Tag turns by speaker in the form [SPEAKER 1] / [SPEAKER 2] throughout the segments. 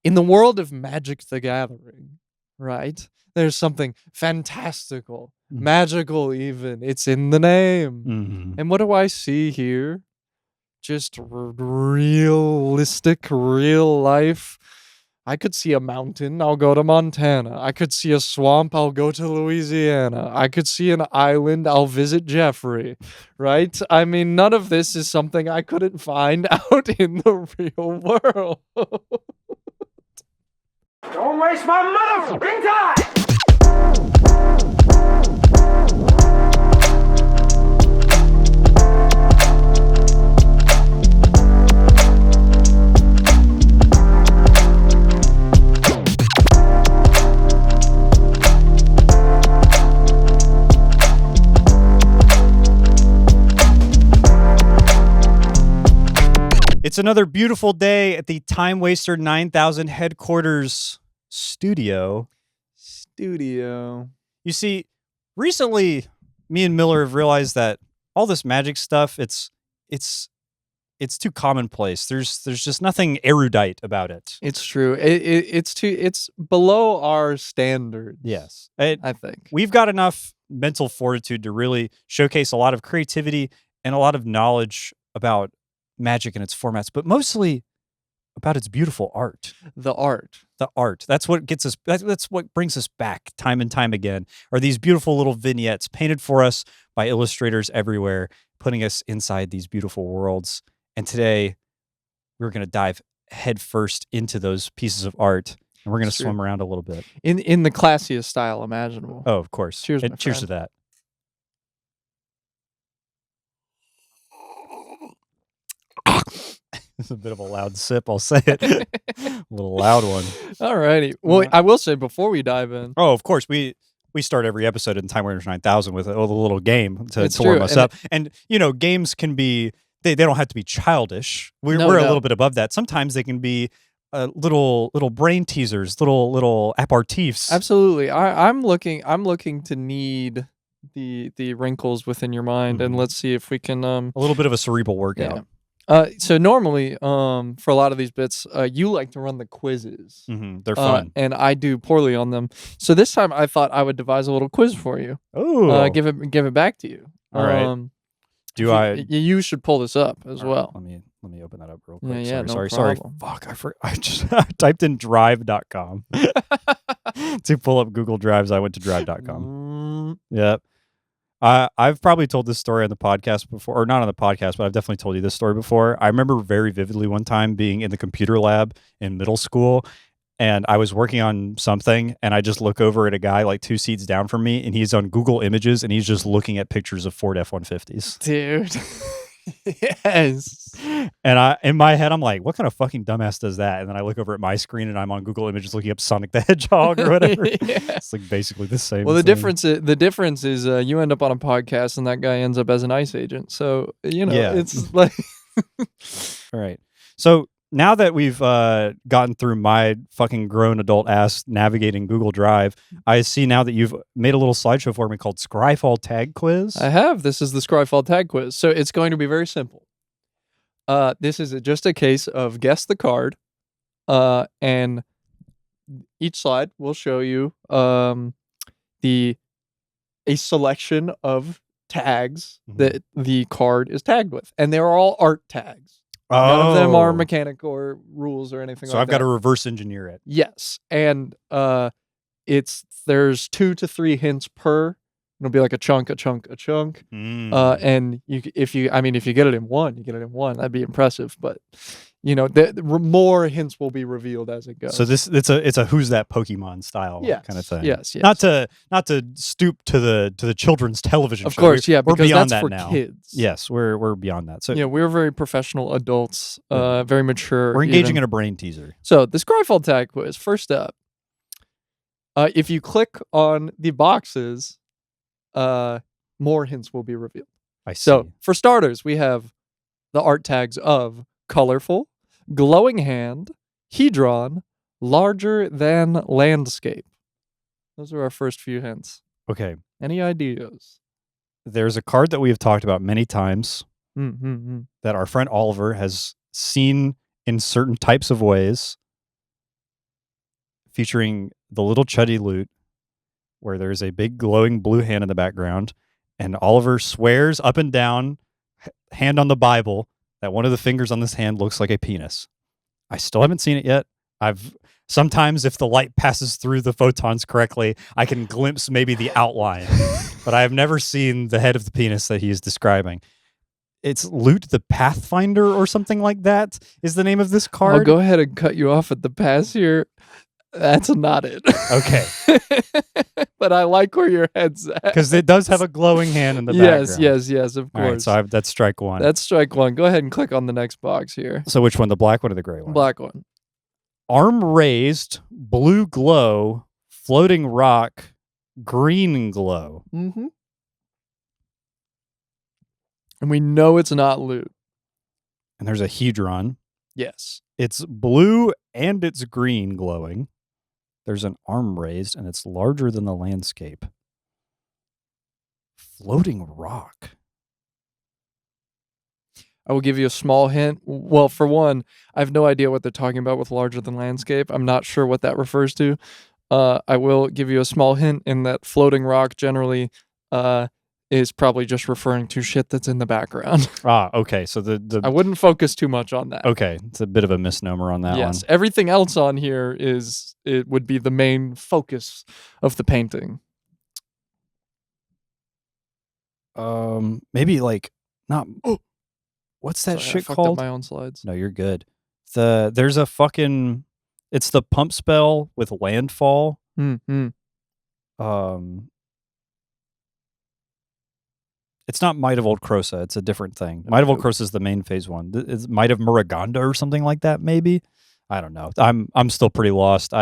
[SPEAKER 1] in the world of Magic the Gathering, right? There's something fantastical, magical even. It's in the name.
[SPEAKER 2] Mm-hmm.
[SPEAKER 1] And what do I see here? Just realistic, real life. I could see a mountain, I'll go to Montana. I could see a swamp, I'll go to Louisiana. I could see an island, I'll visit Jeffrey, right? I mean, none of this is something I couldn't find out in the real world.
[SPEAKER 3] Don't waste my motherfucking time!
[SPEAKER 2] It's another beautiful day at the Timewaster 9000 headquarters studio. You see, recently, me and Miller have realized that all this magic stuff, it's too commonplace. There's just nothing erudite about it.
[SPEAKER 1] It's true. It's below our standards.
[SPEAKER 2] Yes.
[SPEAKER 1] I think.
[SPEAKER 2] We've got enough mental fortitude to really showcase a lot of creativity and a lot of knowledge about magic and its formats, but mostly about its beautiful art.
[SPEAKER 1] The art.
[SPEAKER 2] That's what gets us. That's what brings us back time and time again. Are these beautiful little vignettes painted for us by illustrators everywhere, putting us inside these beautiful worlds. And today, we're going to dive headfirst into those pieces of art, and we're going to swim around a little bit
[SPEAKER 1] in the classiest style imaginable.
[SPEAKER 2] Oh, of course.
[SPEAKER 1] Cheers, my
[SPEAKER 2] cheers
[SPEAKER 1] friend.
[SPEAKER 2] to that. It's a bit of a loud sip, I'll say it. A little loud one.
[SPEAKER 1] Alrighty. Well, I will say before we dive in.
[SPEAKER 2] Oh, of course. We start every episode in Timewaster 9000 with a little game to
[SPEAKER 1] It's
[SPEAKER 2] warm
[SPEAKER 1] true,
[SPEAKER 2] us
[SPEAKER 1] and
[SPEAKER 2] up. And, games can be, they don't have to be childish. We're a little bit above that. Sometimes they can be little brain teasers, little aperitifs.
[SPEAKER 1] Absolutely. I'm looking to knead the wrinkles within your mind, and let's see if we can
[SPEAKER 2] a little bit of a cerebral workout.
[SPEAKER 1] Yeah. So normally, for a lot of these bits, you like to run the quizzes.
[SPEAKER 2] They're fun.
[SPEAKER 1] And I do poorly on them. So this time I thought I would devise a little quiz for you.
[SPEAKER 2] Oh.
[SPEAKER 1] Give it back to you.
[SPEAKER 2] All right.
[SPEAKER 1] You should pull this up as well.
[SPEAKER 2] Let me open that up real quick.
[SPEAKER 1] Yeah,
[SPEAKER 2] sorry.
[SPEAKER 1] Fuck,
[SPEAKER 2] I just typed in drive.com to pull up Google Drives. I went to drive.com. Yep. I've probably told this story on the podcast before, or not on the podcast, but I've definitely told you this story before. I remember very vividly one time being in the computer lab in middle school, and I was working on something, and I just look over at a guy like 2 seats down from me, and he's on Google Images, and he's just looking at pictures of Ford F-150s.
[SPEAKER 1] Dude. Yes.
[SPEAKER 2] And in my head, I'm like, what kind of fucking dumbass does that? And then I look over at my screen, and I'm on Google Images looking up Sonic the Hedgehog or whatever.
[SPEAKER 1] Yeah.
[SPEAKER 2] It's like basically the same.
[SPEAKER 1] Well,
[SPEAKER 2] thing.
[SPEAKER 1] the difference is you end up on a podcast, and that guy ends up as an ICE agent. So it's like.
[SPEAKER 2] All right. So now that we've gotten through my fucking grown adult ass navigating Google Drive, I see now that you've made a little slideshow for me called Scryfall Tag Quiz.
[SPEAKER 1] I have. This is the Scryfall Tag Quiz. So it's going to be very simple. This is just a case of guess the card, and each slide will show you a selection of tags that the card is tagged with, and they're all art tags. None of them are mechanic or rules or anything like that.
[SPEAKER 2] So I've got to reverse engineer it.
[SPEAKER 1] Yes, and there's 2 to 3 hints per. It'll be like a chunk. And if you get it in one, you get it in one. That'd be impressive. But more hints will be revealed as it goes.
[SPEAKER 2] So it's a who's that Pokemon style kind of thing.
[SPEAKER 1] Yes.
[SPEAKER 2] Not to stoop to the children's television.
[SPEAKER 1] Of course,
[SPEAKER 2] we're
[SPEAKER 1] because
[SPEAKER 2] beyond
[SPEAKER 1] that's
[SPEAKER 2] that
[SPEAKER 1] for
[SPEAKER 2] now.
[SPEAKER 1] kids.
[SPEAKER 2] Yes, we're beyond that. So
[SPEAKER 1] we're very professional adults, very mature.
[SPEAKER 2] We're engaging in a brain teaser.
[SPEAKER 1] So the Scryfall Tag Quiz. First up, if you click on the boxes, more hints will be revealed.
[SPEAKER 2] I see.
[SPEAKER 1] So for starters, we have the art tags of colorful, glowing hand, hedron, larger than landscape. Those are our first few hints.
[SPEAKER 2] Okay.
[SPEAKER 1] Any ideas?
[SPEAKER 2] There's a card that we have talked about many times that our friend Oliver has seen in certain types of ways. featuring the little chuddy loot, where there's a big glowing blue hand in the background, and Oliver swears up and down, hand on the Bible, that one of the fingers on this hand looks like a penis. I still haven't seen it yet. Sometimes if the light passes through the photons correctly, I can glimpse maybe the outline, but I have never seen the head of the penis that he is describing. It's Loot the Pathfinder or something like that is the name of this card.
[SPEAKER 1] I'll go ahead and cut you off at the pass here. That's not it.
[SPEAKER 2] Okay.
[SPEAKER 1] But I like where your head's at.
[SPEAKER 2] Because it does have a glowing hand in the background.
[SPEAKER 1] Yes, of
[SPEAKER 2] All right,
[SPEAKER 1] course.
[SPEAKER 2] so that's strike one.
[SPEAKER 1] That's strike one. Go ahead and click on the next box here.
[SPEAKER 2] So which one, the black one or the gray one?
[SPEAKER 1] Black one.
[SPEAKER 2] Arm raised, blue glow, floating rock, green glow.
[SPEAKER 1] Mm-hmm. And we know it's not loot.
[SPEAKER 2] And there's a hedron.
[SPEAKER 1] Yes.
[SPEAKER 2] It's blue and it's green glowing. There's an arm raised and it's larger than the landscape. Floating rock.
[SPEAKER 1] I will give you a small hint. Well, for one, I have no idea what they're talking about with larger than landscape. I'm not sure what that refers to. I will give you a small hint in that floating rock generally is probably just referring to shit that's in the background.
[SPEAKER 2] Okay. So
[SPEAKER 1] I wouldn't focus too much on that.
[SPEAKER 2] Okay. It's a bit of a misnomer on that one.
[SPEAKER 1] Yes. Everything else on here it would be the main focus of the painting.
[SPEAKER 2] Maybe like not. What's that
[SPEAKER 1] Sorry, I
[SPEAKER 2] shit
[SPEAKER 1] fucked
[SPEAKER 2] called?
[SPEAKER 1] up my own slides.
[SPEAKER 2] No, you're good. There's a fucking. It's the pump spell with landfall.
[SPEAKER 1] Mm-hmm.
[SPEAKER 2] It's not Might of Old Crosa. It's a different thing. Might of Old Crosa is the main phase one. It's Might of Muraganda or something like that. Maybe. I don't know. I'm still pretty lost.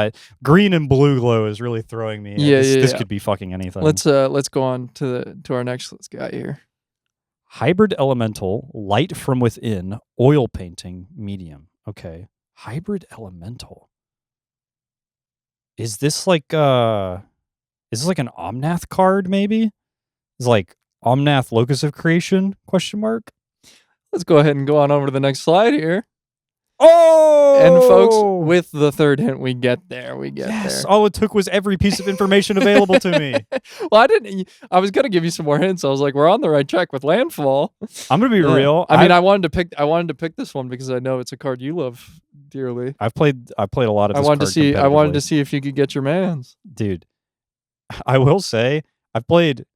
[SPEAKER 2] Green and blue glow is really throwing me. This could be fucking anything.
[SPEAKER 1] Let's go on to our next guy here.
[SPEAKER 2] Hybrid elemental, light from within, oil painting, medium. Okay. Hybrid elemental. Is this like an Omnath card maybe? Is like Omnath Locus of Creation? Question mark.
[SPEAKER 1] Let's go ahead and go on over to the next slide here.
[SPEAKER 2] Oh!
[SPEAKER 1] And folks, with the third hint, we get there.
[SPEAKER 2] Yes, all it took was every piece of information available to me.
[SPEAKER 1] Well, I was gonna give you some more hints. I was like, we're on the right track with Landfall.
[SPEAKER 2] I'm gonna be real.
[SPEAKER 1] I mean, I wanted to pick this one because I know it's a card you love dearly.
[SPEAKER 2] I played a lot of this
[SPEAKER 1] I wanted to see if you could get your mans.
[SPEAKER 2] Dude, I will say I've played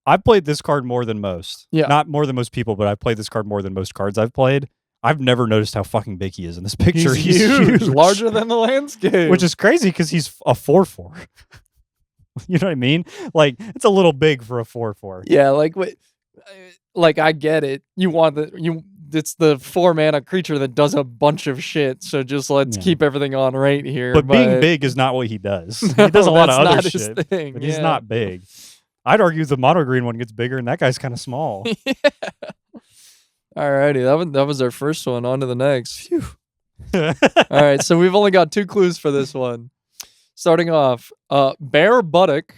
[SPEAKER 2] this card more than most.
[SPEAKER 1] Yeah.
[SPEAKER 2] Not more than most people, but I've played this card more than most cards I've played. I've never noticed how fucking big he is in this picture.
[SPEAKER 1] He's huge. Larger than the landscape.
[SPEAKER 2] Which is crazy because he's a 4/4. You know what I mean? Like, it's a little big for a 4/4.
[SPEAKER 1] Yeah, like I get it. It's the 4-mana creature that does a bunch of shit, so just let's keep everything on right here.
[SPEAKER 2] But being big is not what he does.
[SPEAKER 1] No,
[SPEAKER 2] he does a lot of other
[SPEAKER 1] his
[SPEAKER 2] shit.
[SPEAKER 1] thing.
[SPEAKER 2] But he's not big. I'd argue the mono green one gets bigger, and that guy's kind of small.
[SPEAKER 1] Yeah. Alrighty, that was our first one. On to the next. Phew. All right, so we've only got 2 clues for this one. Starting off, bare buttock,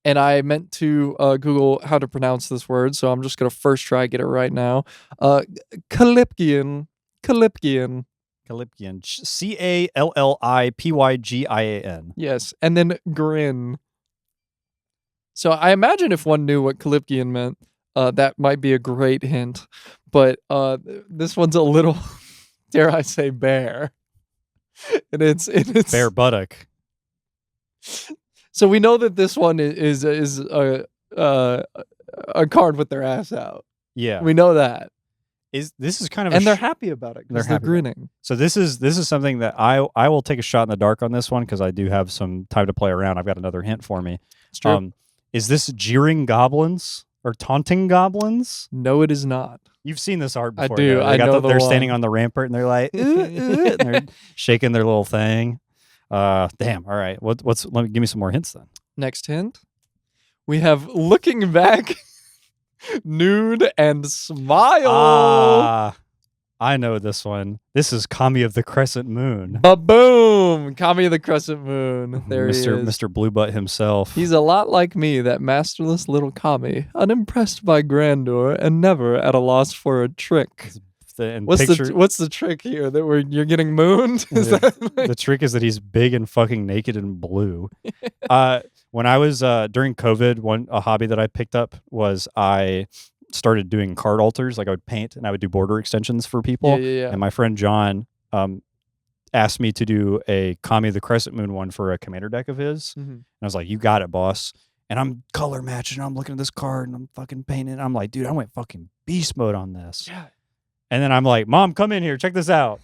[SPEAKER 1] and I meant to Google how to pronounce this word, so I'm just gonna first try get it right now. Calipgian.
[SPEAKER 2] Calipgian. Callipygian.
[SPEAKER 1] Yes, and then grin. So I imagine if one knew what Calipgian meant, that might be a great hint. But this one's a little, dare I say, bare. And it's
[SPEAKER 2] bare buttock.
[SPEAKER 1] So we know that this one is a card with their ass out.
[SPEAKER 2] Yeah,
[SPEAKER 1] we know that.
[SPEAKER 2] This is kind of
[SPEAKER 1] and they're happy about it because they're grinning.
[SPEAKER 2] So this is something that I will take a shot in the dark on this one because I do have some time to play around. I've got another hint for me.
[SPEAKER 1] It's true.
[SPEAKER 2] Is this jeering goblins or taunting goblins?
[SPEAKER 1] No, it is not.
[SPEAKER 2] You've seen this art before.
[SPEAKER 1] I do.
[SPEAKER 2] They're standing on the rampart and they're like, and they're shaking their little thing. Damn. All right. Give me some more hints then.
[SPEAKER 1] Next hint. We have looking back, nude and smile.
[SPEAKER 2] I know this one. This is Kami of the Crescent Moon.
[SPEAKER 1] Ba-boom! Kami of the Crescent Moon. There he is.
[SPEAKER 2] Mr. Blue Butt himself.
[SPEAKER 1] He's a lot like me, that masterless little Kami, unimpressed by grandeur and never at a loss for a trick.
[SPEAKER 2] and
[SPEAKER 1] What's
[SPEAKER 2] picture.
[SPEAKER 1] what's the trick here that you're getting mooned? Is
[SPEAKER 2] Yeah.
[SPEAKER 1] that like...
[SPEAKER 2] The trick is that he's big and fucking naked and blue. When I was during COVID, a hobby that I picked up was I started doing card alters. Like I would paint and I would do border extensions for people.
[SPEAKER 1] Yeah.
[SPEAKER 2] And my friend John asked me to do a Kami of the Crescent Moon one for a commander deck of his.
[SPEAKER 1] Mm-hmm.
[SPEAKER 2] And I was like, you got it, boss. And I'm color matching. I'm looking at this card and I'm fucking painting. I'm like, dude, I went fucking beast mode on this.
[SPEAKER 1] Yeah.
[SPEAKER 2] And then I'm like, Mom, come in here. Check this out.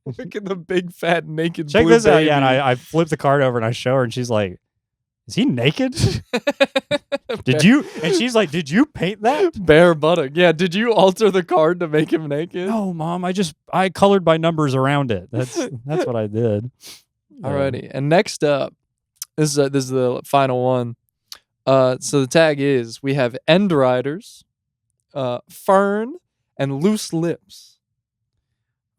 [SPEAKER 1] Look at the big fat naked
[SPEAKER 2] Check
[SPEAKER 1] blue
[SPEAKER 2] this out.
[SPEAKER 1] baby.
[SPEAKER 2] Yeah, and I flip the card over and I show her and she's like, is he naked? Did you? And she's like, did you paint that?
[SPEAKER 1] Bare buttock. Yeah, did you alter the card to make him naked?
[SPEAKER 2] No, Mom. I colored by numbers around it. That's what I did.
[SPEAKER 1] Alrighty. And next up, this is the final one. So the tag is we have End Riders, Fern, and Loose Lips.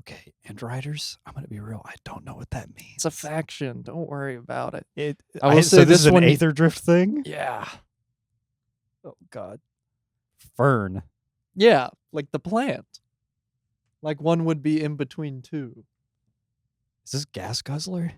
[SPEAKER 2] Okay, End Riders. I'm gonna be real. I don't know what that means.
[SPEAKER 1] It's a faction. Don't worry about it.
[SPEAKER 2] I will say so this is an Aether Drift thing.
[SPEAKER 1] Yeah.
[SPEAKER 2] Oh God. Fern.
[SPEAKER 1] Yeah, like the plant. Like one would be in between two.
[SPEAKER 2] Is this Gas Guzzler?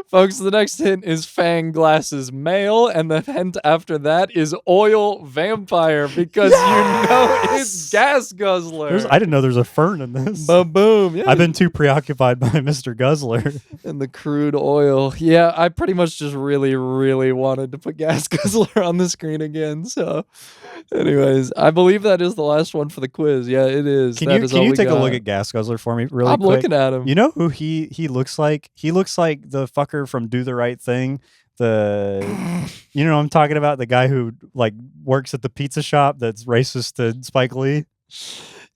[SPEAKER 1] Folks, the next hint is Fang Glasses Male, and the hint after that is Oil Vampire, because you know it's Gas Guzzler.
[SPEAKER 2] I didn't know there's a Fern in this.
[SPEAKER 1] Boom. Yeah.
[SPEAKER 2] I've been too preoccupied by Mr. Guzzler.
[SPEAKER 1] And the crude oil. Yeah, I pretty much just really, really wanted to put Gas Guzzler on the screen again. So, anyways, I believe that is the last one for the quiz. Yeah, it is.
[SPEAKER 2] Can you take a look at Gas Guzzler for me really quick?
[SPEAKER 1] I'm looking at him.
[SPEAKER 2] You know who he looks like? He looks like the fucker from Do the Right Thing. You know what I'm talking about? The guy who like works at the pizza shop that's racist to Spike Lee.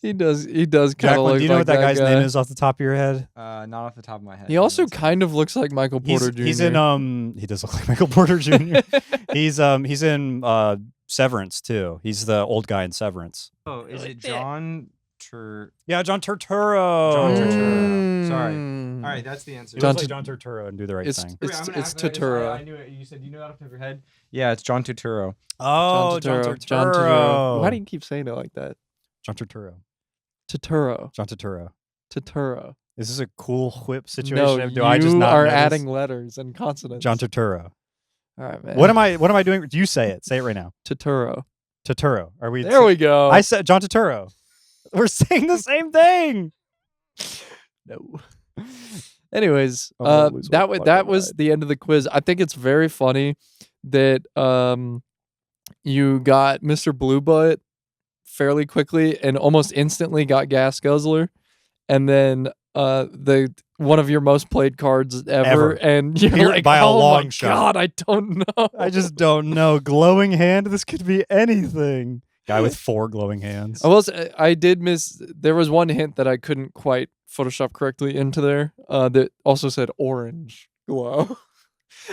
[SPEAKER 1] He does kind of
[SPEAKER 2] Jacqueline,
[SPEAKER 1] look
[SPEAKER 2] do you know
[SPEAKER 1] like
[SPEAKER 2] what that guy's
[SPEAKER 1] guy.
[SPEAKER 2] name is off the top of your head?
[SPEAKER 4] Not off the top of my head.
[SPEAKER 1] He also kind of looks like Michael Porter Jr.
[SPEAKER 2] He's in he does look like Michael Porter Jr. He's in Severance too. He's the old guy in Severance.
[SPEAKER 4] Oh, is it John
[SPEAKER 2] Yeah, John Turturro.
[SPEAKER 4] John Turturro. Sorry. All right, that's the answer.
[SPEAKER 2] He looks like John Turturro and Do the Right Thing.
[SPEAKER 1] It's Turturro.
[SPEAKER 4] I knew it. You said you know that off the top of your head. Yeah, it's John Turturro.
[SPEAKER 2] Oh, John Turturro.
[SPEAKER 1] Why do you keep saying it like that?
[SPEAKER 2] John Turturro.
[SPEAKER 1] Turturro.
[SPEAKER 2] John Turturro.
[SPEAKER 1] Turturro.
[SPEAKER 2] Is this a cool whip situation?
[SPEAKER 1] No,
[SPEAKER 2] Do I just not
[SPEAKER 1] are
[SPEAKER 2] notice?
[SPEAKER 1] adding letters and consonants.
[SPEAKER 2] John Turturro.
[SPEAKER 1] All right, man.
[SPEAKER 2] What am I doing? Do you say it? Say it right now.
[SPEAKER 1] Turturro.
[SPEAKER 2] Turturro. Are we?
[SPEAKER 1] There we go.
[SPEAKER 2] I said John Turturro. We're saying the same thing.
[SPEAKER 1] No. Anyways,
[SPEAKER 2] always
[SPEAKER 1] that was the end of the quiz. I think it's very funny that you got Mr. Blue Butt fairly quickly and almost instantly got Gas Guzzler, and then the one of your most played cards ever. And you're like,
[SPEAKER 2] by a
[SPEAKER 1] oh
[SPEAKER 2] long
[SPEAKER 1] my
[SPEAKER 2] shot.
[SPEAKER 1] God, I don't know.
[SPEAKER 2] I just don't know. Glowing hand. This could be anything. Guy with 4 glowing hands.
[SPEAKER 1] I did miss. There was one hint that I couldn't quite Photoshop correctly into there. That also said orange glow.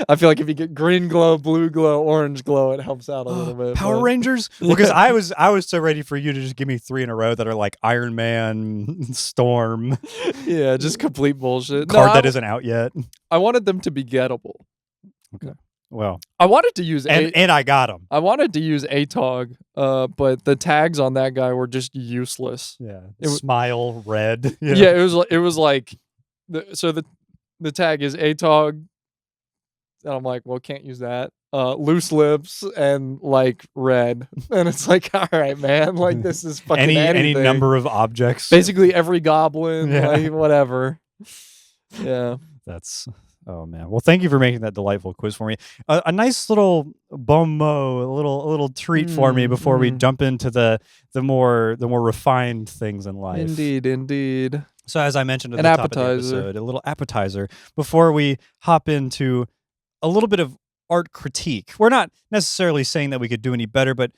[SPEAKER 1] I feel like if you get green glow, blue glow, orange glow, it helps out a little bit.
[SPEAKER 2] Power Rangers? Well, because I was so ready for you to just give me 3 in a row that are like Iron Man, Storm.
[SPEAKER 1] Yeah, just complete bullshit.
[SPEAKER 2] Card that isn't out yet.
[SPEAKER 1] I wanted them to be gettable.
[SPEAKER 2] Okay. Well,
[SPEAKER 1] I wanted to use
[SPEAKER 2] and I got them.
[SPEAKER 1] I wanted to use ATOG, but the tags on that guy were just useless.
[SPEAKER 2] Yeah, smile red.
[SPEAKER 1] Yeah, it was like, the tag is ATOG, and I'm like, well, can't use that. Loose lips and like red, and it's like, all right, man, like this is fucking
[SPEAKER 2] any number of objects.
[SPEAKER 1] Basically every goblin, like whatever. Yeah,
[SPEAKER 2] that's. Oh man! Well, thank you for making that delightful quiz for me. A nice little bon mot, a little treat for me before we jump into the more refined things in life.
[SPEAKER 1] Indeed.
[SPEAKER 2] So, as I mentioned at the top of the episode, a little appetizer before we hop into a little bit of art critique. We're not necessarily saying that we could do any better, but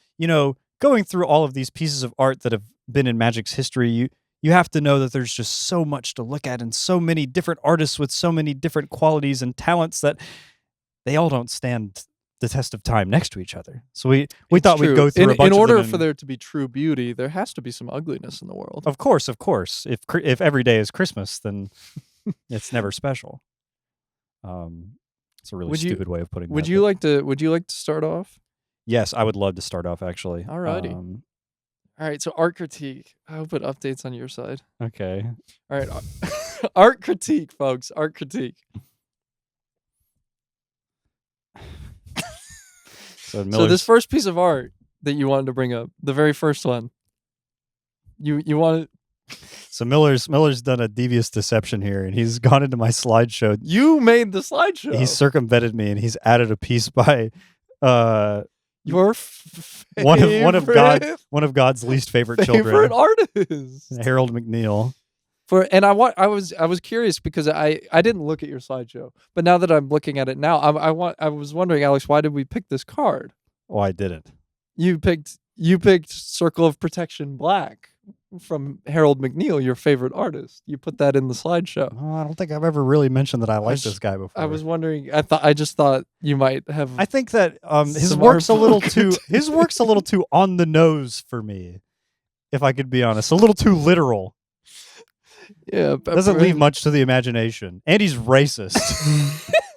[SPEAKER 2] going through all of these pieces of art that have been in Magic's history, you have to know that there's just so much to look at and so many different artists with so many different qualities and talents that they all don't stand the test of time next to each other. So we thought we'd go through a bunch
[SPEAKER 1] in order
[SPEAKER 2] of them
[SPEAKER 1] for there to be true beauty, there has to be some ugliness in the world.
[SPEAKER 2] Of course. If every day is Christmas, then it's never special. It's a really stupid way of putting it.
[SPEAKER 1] Would you like to start off?
[SPEAKER 2] Yes, I would love to start off actually.
[SPEAKER 1] Alrighty. All right, so art critique. I hope it updates on your side.
[SPEAKER 2] Okay.
[SPEAKER 1] All right, art critique, folks. Art critique.
[SPEAKER 2] So
[SPEAKER 1] So this
[SPEAKER 2] Miller's
[SPEAKER 1] first piece of art that you wanted to bring up, the very first one. You wanted
[SPEAKER 2] Miller's done a devious deception here, and he's gone into my slideshow.
[SPEAKER 1] you made the slideshow.
[SPEAKER 2] He's circumvented me, and he's added a piece by
[SPEAKER 1] your
[SPEAKER 2] one of God's least favorite
[SPEAKER 1] favorite
[SPEAKER 2] children,
[SPEAKER 1] artist.
[SPEAKER 2] Harold McNeil.
[SPEAKER 1] I was curious because I didn't look at your slideshow, but now that I'm looking at it now, I was wondering, Alex, why did we pick this card?
[SPEAKER 2] Oh, I didn't.
[SPEAKER 1] You picked Circle of Protection Black from Harold McNeil, your favorite artist. You put that in the slideshow.
[SPEAKER 2] Oh, I don't think I've ever really mentioned that I like
[SPEAKER 1] was-
[SPEAKER 2] this guy before.
[SPEAKER 1] I was wondering. I just thought you might have.
[SPEAKER 2] I think that his
[SPEAKER 1] Some
[SPEAKER 2] work's a
[SPEAKER 1] art
[SPEAKER 2] little
[SPEAKER 1] book.
[SPEAKER 2] too on the nose for me, if I could be honest. A little too literal.
[SPEAKER 1] Yeah,
[SPEAKER 2] Doesn't leave much to the imagination. And he's racist.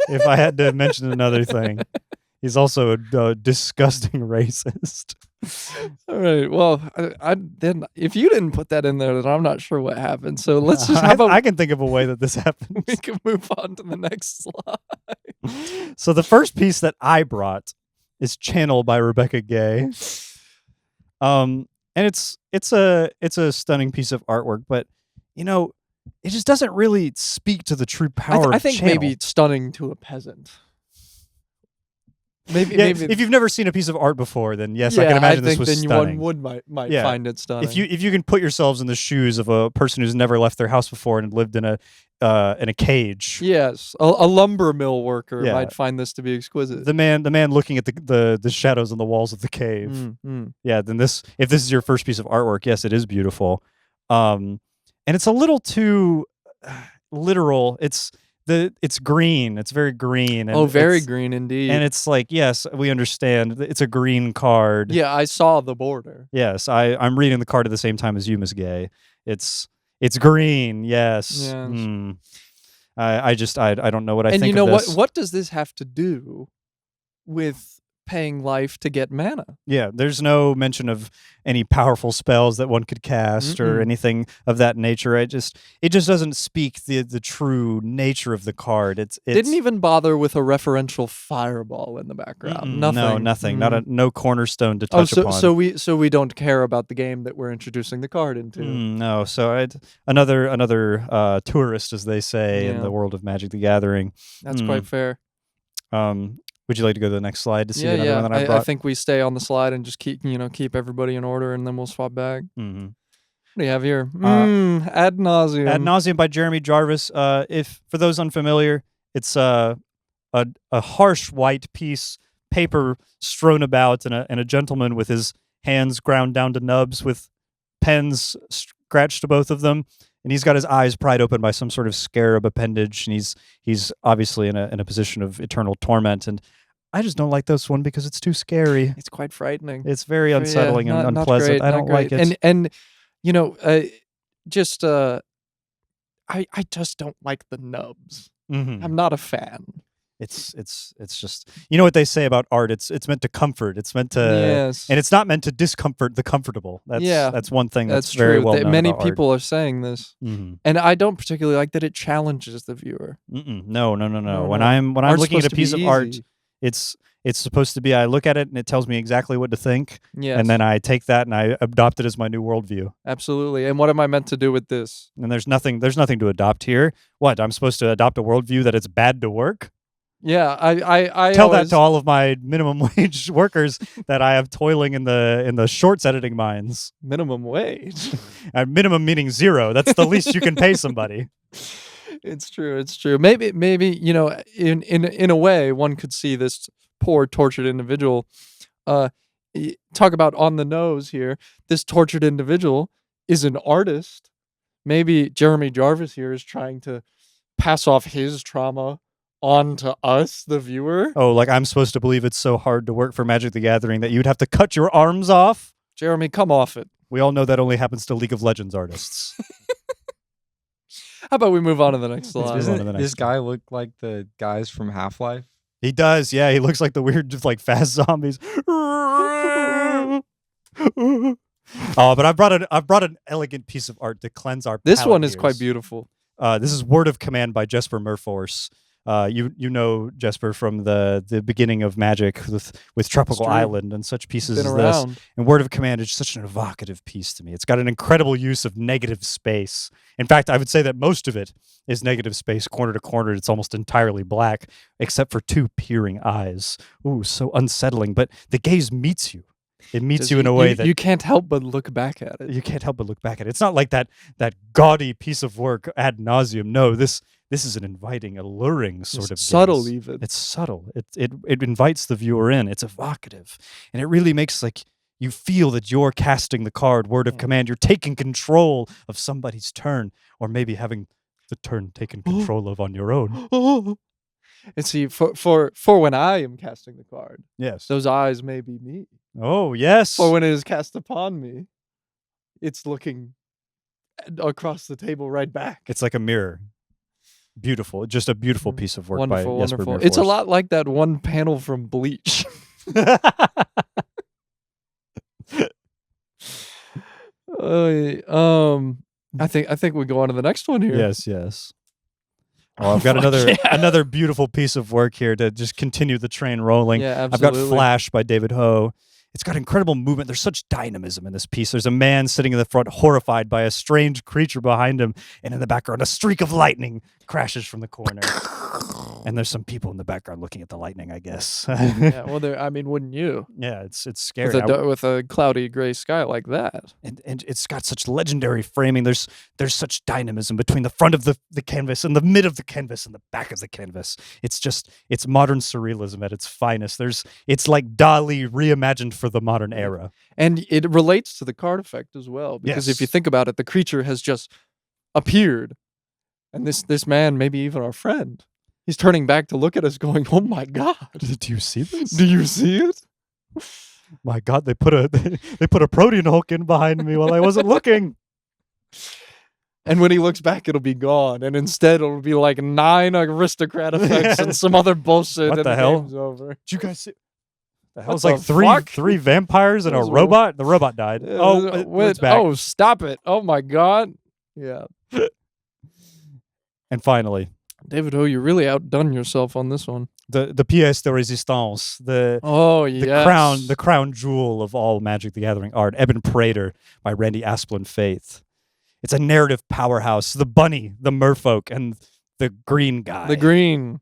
[SPEAKER 2] If I had to mention another thing, he's also a disgusting racist.
[SPEAKER 1] All right. Well, I then if you didn't put that in there, then I'm not sure what happened. So let's just how about
[SPEAKER 2] I can think of a way that this happened.
[SPEAKER 1] we can move on to the next slide.
[SPEAKER 2] So the first piece that I brought is Channel by Rebecca Gay. And it's a stunning piece of artwork, but it just doesn't really speak to the true power
[SPEAKER 1] I
[SPEAKER 2] of
[SPEAKER 1] think
[SPEAKER 2] Channel.
[SPEAKER 1] maybe stunning to a peasant. Maybe
[SPEAKER 2] If you've never seen a piece of art before, then yes, I can imagine
[SPEAKER 1] I
[SPEAKER 2] this
[SPEAKER 1] think
[SPEAKER 2] was
[SPEAKER 1] then
[SPEAKER 2] stunning.
[SPEAKER 1] one might
[SPEAKER 2] Yeah.
[SPEAKER 1] find it stunning.
[SPEAKER 2] If you can put yourselves in the shoes of a person who's never left their house before and lived in a cage,
[SPEAKER 1] yes, a lumber mill worker
[SPEAKER 2] Yeah.
[SPEAKER 1] might find this to be exquisite.
[SPEAKER 2] the man looking at the shadows on the walls of the cave, yeah, then if this is your first piece of artwork, yes, it is beautiful, and it's a little too literal. It's green. It's very green. And
[SPEAKER 1] very
[SPEAKER 2] it's-
[SPEAKER 1] green indeed.
[SPEAKER 2] And it's like, yes, we understand. It's a green card.
[SPEAKER 1] Yeah, I saw the border.
[SPEAKER 2] Yes, I'm reading the card at the same time as you, Miss Gay. It's green. Yes.
[SPEAKER 1] Yes.
[SPEAKER 2] I don't know what I
[SPEAKER 1] And
[SPEAKER 2] think
[SPEAKER 1] you know
[SPEAKER 2] of this.
[SPEAKER 1] what does this have to do with paying life to get mana?
[SPEAKER 2] Yeah, there's no mention of any powerful spells that one could cast or
[SPEAKER 1] Mm-mm.
[SPEAKER 2] anything of that nature. It just doesn't speak the true nature of the card. It's
[SPEAKER 1] Didn't even bother with a referential fireball in the background. Nothing.
[SPEAKER 2] No, nothing.
[SPEAKER 1] Mm.
[SPEAKER 2] No cornerstone to
[SPEAKER 1] Oh,
[SPEAKER 2] touch upon.
[SPEAKER 1] so we don't care about the game that we're introducing the card into.
[SPEAKER 2] No, so another tourist, as they say in
[SPEAKER 1] Yeah.
[SPEAKER 2] the world of Magic: The Gathering.
[SPEAKER 1] That's quite fair.
[SPEAKER 2] Would you like to go to the next slide to see
[SPEAKER 1] Yeah,
[SPEAKER 2] another
[SPEAKER 1] yeah.
[SPEAKER 2] one that I
[SPEAKER 1] I
[SPEAKER 2] brought?
[SPEAKER 1] think we stay on the slide and just keep everybody in order, and then we'll swap back.
[SPEAKER 2] Mm-hmm.
[SPEAKER 1] What do you have here? Ad nauseum.
[SPEAKER 2] Ad nauseum by Jeremy Jarvis. If for those unfamiliar, it's a harsh white piece paper strewn about, and a gentleman with his hands ground down to nubs with pens scratched to both of them, and he's got his eyes pried open by some sort of scarab appendage, and he's obviously in a position of eternal torment. And I just don't like this one because it's too scary.
[SPEAKER 1] It's quite frightening.
[SPEAKER 2] It's very unsettling and
[SPEAKER 1] not
[SPEAKER 2] unpleasant.
[SPEAKER 1] great,
[SPEAKER 2] I
[SPEAKER 1] not
[SPEAKER 2] don't like
[SPEAKER 1] great.
[SPEAKER 2] it.
[SPEAKER 1] And just I just don't like the nubs.
[SPEAKER 2] Mhm.
[SPEAKER 1] I'm not a fan.
[SPEAKER 2] It's just, you know what they say about art. It's meant to comfort. It's meant to,
[SPEAKER 1] Yes.
[SPEAKER 2] and it's not meant to discomfort the comfortable. That's one thing that's,
[SPEAKER 1] That's
[SPEAKER 2] very
[SPEAKER 1] true.
[SPEAKER 2] well known
[SPEAKER 1] Many
[SPEAKER 2] about
[SPEAKER 1] people are saying this,
[SPEAKER 2] art. Mhm.
[SPEAKER 1] and I don't particularly like that it challenges the viewer.
[SPEAKER 2] No.
[SPEAKER 1] No,
[SPEAKER 2] When
[SPEAKER 1] no.
[SPEAKER 2] I'm
[SPEAKER 1] Art's
[SPEAKER 2] looking at a
[SPEAKER 1] supposed to be
[SPEAKER 2] piece of art,
[SPEAKER 1] easy.
[SPEAKER 2] it's supposed to be, I look at it and it tells me exactly what to think,
[SPEAKER 1] Yes,
[SPEAKER 2] and then I take that and I adopt it as my new worldview.
[SPEAKER 1] absolutely. And what am I meant to do with this?
[SPEAKER 2] And there's nothing to adopt here. What, I'm supposed to adopt a worldview that it's bad to work?
[SPEAKER 1] Yeah, I
[SPEAKER 2] Tell
[SPEAKER 1] always,
[SPEAKER 2] that to all of my minimum wage workers that I have toiling in the shorts editing mines.
[SPEAKER 1] minimum wage.
[SPEAKER 2] Minimum meaning zero. That's the least you can pay somebody.
[SPEAKER 1] It's true. It's true. Maybe in a way, one could see this poor tortured individual. Talk about on the nose here. This tortured individual is an artist. Maybe Jeremy Jarvis here is trying to pass off his trauma onto us, the viewer.
[SPEAKER 2] Oh, like I'm supposed to believe it's so hard to work for Magic: The Gathering that you'd have to cut your arms off?
[SPEAKER 1] Jeremy, come off it.
[SPEAKER 2] We all know that only happens to League of Legends artists.
[SPEAKER 1] How about we move on to the next slide?
[SPEAKER 2] move on to
[SPEAKER 4] Doesn't
[SPEAKER 2] the
[SPEAKER 4] this
[SPEAKER 2] next
[SPEAKER 4] guy look like the guys from Half-Life?
[SPEAKER 2] He does, yeah. He looks like the weird, just like fast zombies. But I brought an elegant piece of art to cleanse our.
[SPEAKER 1] This
[SPEAKER 2] palate
[SPEAKER 1] one is quite
[SPEAKER 2] ears.
[SPEAKER 1] beautiful.
[SPEAKER 2] This is Word of Command by Jesper Murforce. You know Jesper from the beginning of Magic with Tropical
[SPEAKER 1] true.
[SPEAKER 2] Island and such pieces
[SPEAKER 1] Been
[SPEAKER 2] as
[SPEAKER 1] around.
[SPEAKER 2] this. And Word of Command is such an evocative piece to me. It's got an incredible use of negative space. In fact, I would say that most of it is negative space, corner to corner. It's almost entirely black, except for two peering eyes. Ooh, so unsettling. But the gaze meets you. It meets you in a way that
[SPEAKER 1] you can't help but look back at it.
[SPEAKER 2] you can't help but look back at it. It's not like that gaudy piece of work ad nauseum. No, this is an inviting, alluring sort of
[SPEAKER 1] subtle
[SPEAKER 2] gaze.
[SPEAKER 1] even.
[SPEAKER 2] It's subtle. It invites the viewer in. It's evocative, and it really makes like you feel that you're casting the card Word of Command. You're taking control of somebody's turn, or maybe having the turn taken control of on your own.
[SPEAKER 1] And see, for when I am casting the card,
[SPEAKER 2] Yes.
[SPEAKER 1] those eyes may be me.
[SPEAKER 2] Oh yes.
[SPEAKER 1] For when it is cast upon me, it's looking across the table right back.
[SPEAKER 2] It's like a mirror. Beautiful. Just a beautiful piece of work
[SPEAKER 1] Wonderful,
[SPEAKER 2] by Jesper
[SPEAKER 1] wonderful. It's a
[SPEAKER 2] Murforce.
[SPEAKER 1] lot like that one panel from Bleach. I think we go on to the next one here.
[SPEAKER 2] Yes. Oh, I've got
[SPEAKER 1] Fuck yeah.
[SPEAKER 2] another beautiful piece of work here to just continue the train rolling.
[SPEAKER 1] Yeah,
[SPEAKER 2] I've got
[SPEAKER 1] absolutely.
[SPEAKER 2] Flash by David Ho. It's got incredible movement. There's such dynamism in this piece. There's a man sitting in the front, horrified by a strange creature behind him, and in the background, a streak of lightning crashes from the corner. And there's some people in the background looking at the lightning, I guess.
[SPEAKER 1] Yeah, well, wouldn't you?
[SPEAKER 2] Yeah, it's scary.
[SPEAKER 1] With a cloudy gray sky like that.
[SPEAKER 2] And it's got such legendary framing. There's such dynamism between the front of the canvas and the mid of the canvas and the back of the canvas. It's modern surrealism at its finest. It's like Dali reimagined for the modern era.
[SPEAKER 1] And it relates to the card effect as well. Because if you
[SPEAKER 2] Yes.
[SPEAKER 1] think about it, the creature has just appeared. And this man, maybe even our friend, he's turning back to look at us going, oh my God.
[SPEAKER 2] Do you see this?
[SPEAKER 1] Do you see it?
[SPEAKER 2] My God, they put a protein hook in behind me while I wasn't looking.
[SPEAKER 1] And when he looks back, it'll be gone. And instead, it'll be like 9 aristocrat effects and some other bullshit.
[SPEAKER 2] What
[SPEAKER 1] and
[SPEAKER 2] the hell?
[SPEAKER 1] game's over.
[SPEAKER 2] Did you guys see? The
[SPEAKER 1] What
[SPEAKER 2] hell's
[SPEAKER 1] the
[SPEAKER 2] like
[SPEAKER 1] fuck?
[SPEAKER 2] three vampires and a
[SPEAKER 1] Those were-
[SPEAKER 2] robot. The robot died. It's back.
[SPEAKER 1] Oh, stop it. Oh my God. Yeah.
[SPEAKER 2] And finally,
[SPEAKER 1] David Ho, you really outdone yourself on this one.
[SPEAKER 2] the pièce de résistance, the
[SPEAKER 1] yes.
[SPEAKER 2] crown jewel of all Magic the Gathering art, Eben Prater by Randy Asplund Faith. It's a narrative powerhouse. The bunny, the merfolk, and the green guy.
[SPEAKER 1] The green.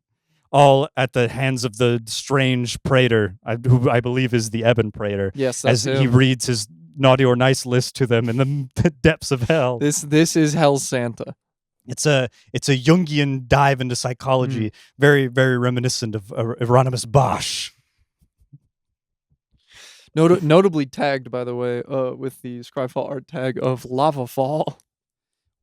[SPEAKER 2] All at the hands of the strange Prater, who I believe is the Eben Prater,
[SPEAKER 1] Yes,
[SPEAKER 2] as
[SPEAKER 1] that's
[SPEAKER 2] he
[SPEAKER 1] him.
[SPEAKER 2] reads his naughty or nice list to them in the depths of hell.
[SPEAKER 1] This is Hell Santa.
[SPEAKER 2] It's a Jungian dive into psychology, very, very reminiscent of Hieronymus Bosch.
[SPEAKER 1] Notably tagged, by the way, with the Scryfall art tag of Lava Fall.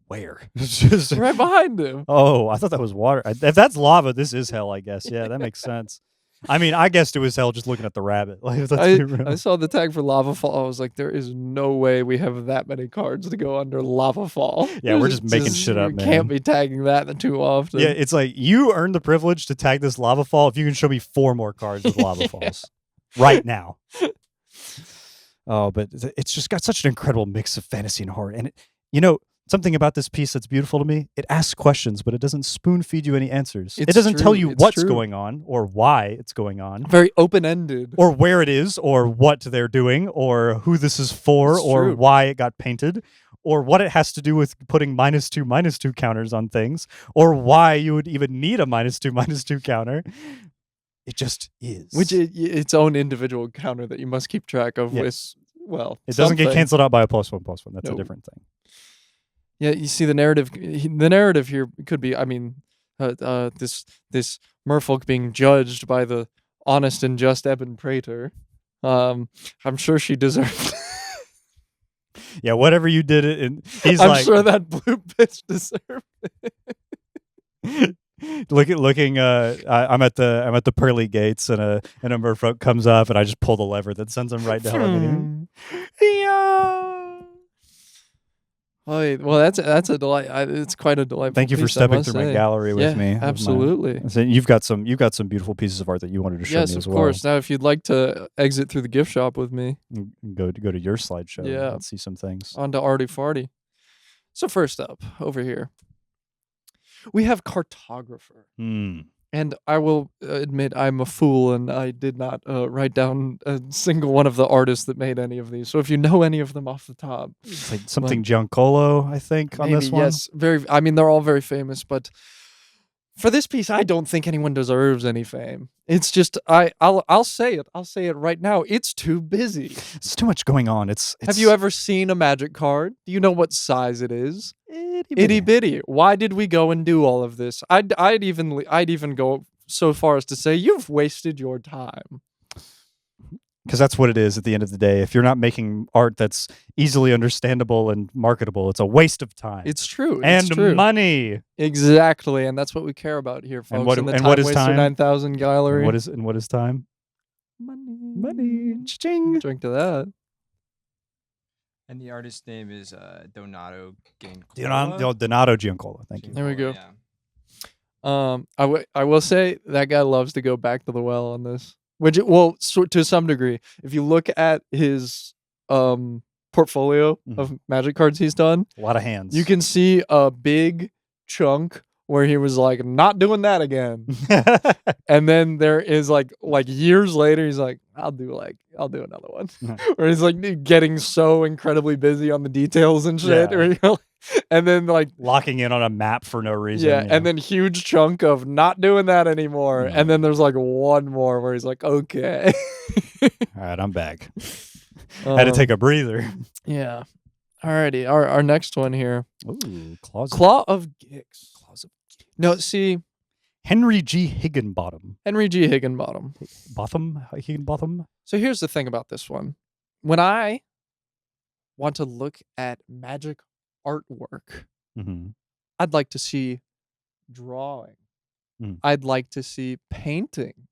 [SPEAKER 2] Where? It's just-
[SPEAKER 1] Right behind him.
[SPEAKER 2] Oh, I thought that was water. If that's lava, this is hell, I guess. Yeah, that makes sense. I mean, I guessed it was hell just looking at the rabbit. Like, if that's real.
[SPEAKER 1] I saw the tag for Lava Fall. I was like, there is no way we have that many cards to go under Lava Fall.
[SPEAKER 2] Yeah, we're just making shit up,
[SPEAKER 1] we
[SPEAKER 2] man.
[SPEAKER 1] can't be tagging that too often.
[SPEAKER 2] Yeah, it's like you earned the privilege to tag this lava fall if you can show me 4 more cards with lava falls right now. Oh, but it's just got such an incredible mix of fantasy and horror. And something about this piece that's beautiful to me, it asks questions, but it doesn't spoon feed you any answers. It
[SPEAKER 1] It's
[SPEAKER 2] doesn't tell
[SPEAKER 1] true,
[SPEAKER 2] you
[SPEAKER 1] it's
[SPEAKER 2] what's
[SPEAKER 1] true.
[SPEAKER 2] going on or why it's going on.
[SPEAKER 1] Very open-ended.
[SPEAKER 2] Or where it is, or what they're doing, or who this is for,
[SPEAKER 1] It's
[SPEAKER 2] or
[SPEAKER 1] true.
[SPEAKER 2] why it got painted, or what it has to do with putting -2/-2 counters on things, or why you would even need a -2/-2 counter. It just is.
[SPEAKER 1] Which is its own individual counter that you must keep track of
[SPEAKER 2] Yes.
[SPEAKER 1] with,
[SPEAKER 2] it doesn't get
[SPEAKER 1] something.
[SPEAKER 2] canceled out by a +1/+1. That's a
[SPEAKER 1] No.
[SPEAKER 2] different thing.
[SPEAKER 1] Yeah, you see the narrative. The narrative here could be, I mean, this merfolk being judged by the honest and just Eben Prater. I'm sure she deserved.
[SPEAKER 2] Yeah, whatever you did it, and he's
[SPEAKER 1] I'm
[SPEAKER 2] like,
[SPEAKER 1] sure that blue bitch deserved.
[SPEAKER 2] looking. I'm at the pearly gates, and a merfolk comes up, and I just pull the lever that sends him right to hell. Yeah.
[SPEAKER 1] Oh, well, that's a delight. It's quite a delightful.
[SPEAKER 2] Thank you for
[SPEAKER 1] piece, I
[SPEAKER 2] stepping
[SPEAKER 1] must
[SPEAKER 2] through my
[SPEAKER 1] say.
[SPEAKER 2] gallery with
[SPEAKER 1] Yeah,
[SPEAKER 2] me. of my-
[SPEAKER 1] absolutely.
[SPEAKER 2] So you've got some beautiful pieces of art that you wanted to show
[SPEAKER 1] Yes,
[SPEAKER 2] me
[SPEAKER 1] of
[SPEAKER 2] as well.
[SPEAKER 1] course. Now, if you'd like to exit through the gift shop with me,
[SPEAKER 2] Go to your slideshow
[SPEAKER 1] Yeah.
[SPEAKER 2] and see some things.
[SPEAKER 1] on to Arty Farty. So first up, over here, we have cartographer.
[SPEAKER 2] Hmm.
[SPEAKER 1] And I will admit I'm a fool and I did not write down a single one of the artists that made any of these. So if you know any of them off the top,
[SPEAKER 2] It's like something Giancarlo, I think, on
[SPEAKER 1] maybe,
[SPEAKER 2] this one.
[SPEAKER 1] yes, I mean, they're all very famous, but for this piece, I don't think anyone deserves any fame. It's just I'll say it. I'll say it right now. It's too busy.
[SPEAKER 2] It's too much going on. It's
[SPEAKER 1] Have you ever seen a magic card? Do you know what size it is?
[SPEAKER 2] itty
[SPEAKER 1] Itty bitty. Why did we go and do all of this? I'd even go so far as to say you've wasted your time.
[SPEAKER 2] Because that's what it is at the end of the day. If you're not making art that's easily understandable and marketable, it's a waste of time.
[SPEAKER 1] It's true.
[SPEAKER 2] and
[SPEAKER 1] it's true.
[SPEAKER 2] money.
[SPEAKER 1] Exactly, and that's what we care about here, folks.
[SPEAKER 2] And what-
[SPEAKER 1] in the
[SPEAKER 2] and what is
[SPEAKER 1] Timewaster
[SPEAKER 2] time?
[SPEAKER 1] 9000 gallery.
[SPEAKER 2] What is time?
[SPEAKER 1] money?
[SPEAKER 2] Money. Ching.
[SPEAKER 1] Drink to that.
[SPEAKER 4] And the artist's name is Donato Giancola.
[SPEAKER 2] Donato Giancarlo. Thank you.
[SPEAKER 1] There we go.
[SPEAKER 4] Yeah.
[SPEAKER 1] I will say that guy loves to go back to the well on this. Which to some degree, if you look at his portfolio of magic cards he's done,
[SPEAKER 2] A lot of hands.
[SPEAKER 1] you can see a big chunk where he was like, not doing that again. And then there is like years later, he's like, I'll do another one. Where he's like getting so incredibly busy on the details and shit.
[SPEAKER 2] Yeah.
[SPEAKER 1] Or, you know, and then like
[SPEAKER 2] locking in on a map for no reason.
[SPEAKER 1] yeah, and then huge chunk of not doing that anymore. And then there's like one more where he's like, okay.
[SPEAKER 2] All right, I'm back. Had to take a breather.
[SPEAKER 1] Yeah. Alrighty. Our next one here.
[SPEAKER 2] Ooh, claws.
[SPEAKER 1] Claw of Gix. No, see,
[SPEAKER 2] Henry G. Higginbottom.
[SPEAKER 1] Henry G. Higginbottom.
[SPEAKER 2] Higginbottom.
[SPEAKER 1] So here's the thing about this one. When I want to look at magic artwork,
[SPEAKER 2] Mm-hmm.
[SPEAKER 1] I'd like to see drawing. I'd like to see painting.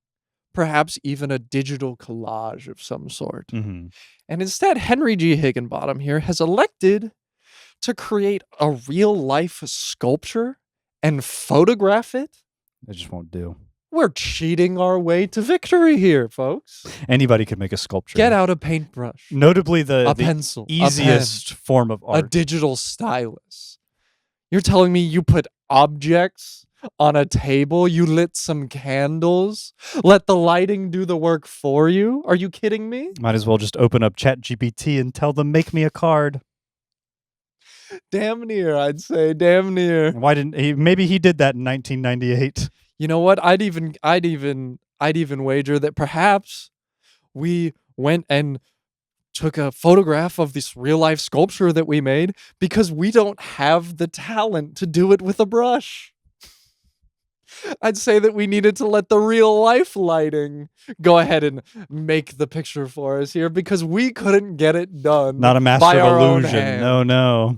[SPEAKER 1] Perhaps even a digital collage of some sort.
[SPEAKER 2] Mm-hmm.
[SPEAKER 1] And instead, Henry G. Higginbottom here has elected to create a real-life sculpture and photograph it.
[SPEAKER 2] It just won't do.
[SPEAKER 1] We're cheating our way to victory here, folks.
[SPEAKER 2] Anybody could make a sculpture.
[SPEAKER 1] Get out a paintbrush,
[SPEAKER 2] Notably,
[SPEAKER 1] a
[SPEAKER 2] the
[SPEAKER 1] pencil,
[SPEAKER 2] easiest form of
[SPEAKER 1] a pen, a
[SPEAKER 2] art.
[SPEAKER 1] digital stylus. You're telling me you put objects on a table, you lit some candles, let the lighting do the work for you? Are you kidding me?
[SPEAKER 2] Might as well just open up ChatGPT and tell them, make me a card.
[SPEAKER 1] Damn near, I'd say. Damn near.
[SPEAKER 2] And why didn't he? Maybe he did that in 1998.
[SPEAKER 1] You know what? I'd even wager that perhaps we went and took a photograph of this real life sculpture that we made because we don't have the talent to do it with a brush. I'd say that we needed to let the real life lighting go ahead and make the picture for us here because we couldn't get it done.
[SPEAKER 2] Not a master
[SPEAKER 1] by
[SPEAKER 2] of
[SPEAKER 1] our own
[SPEAKER 2] illusion.
[SPEAKER 1] hand.
[SPEAKER 2] No.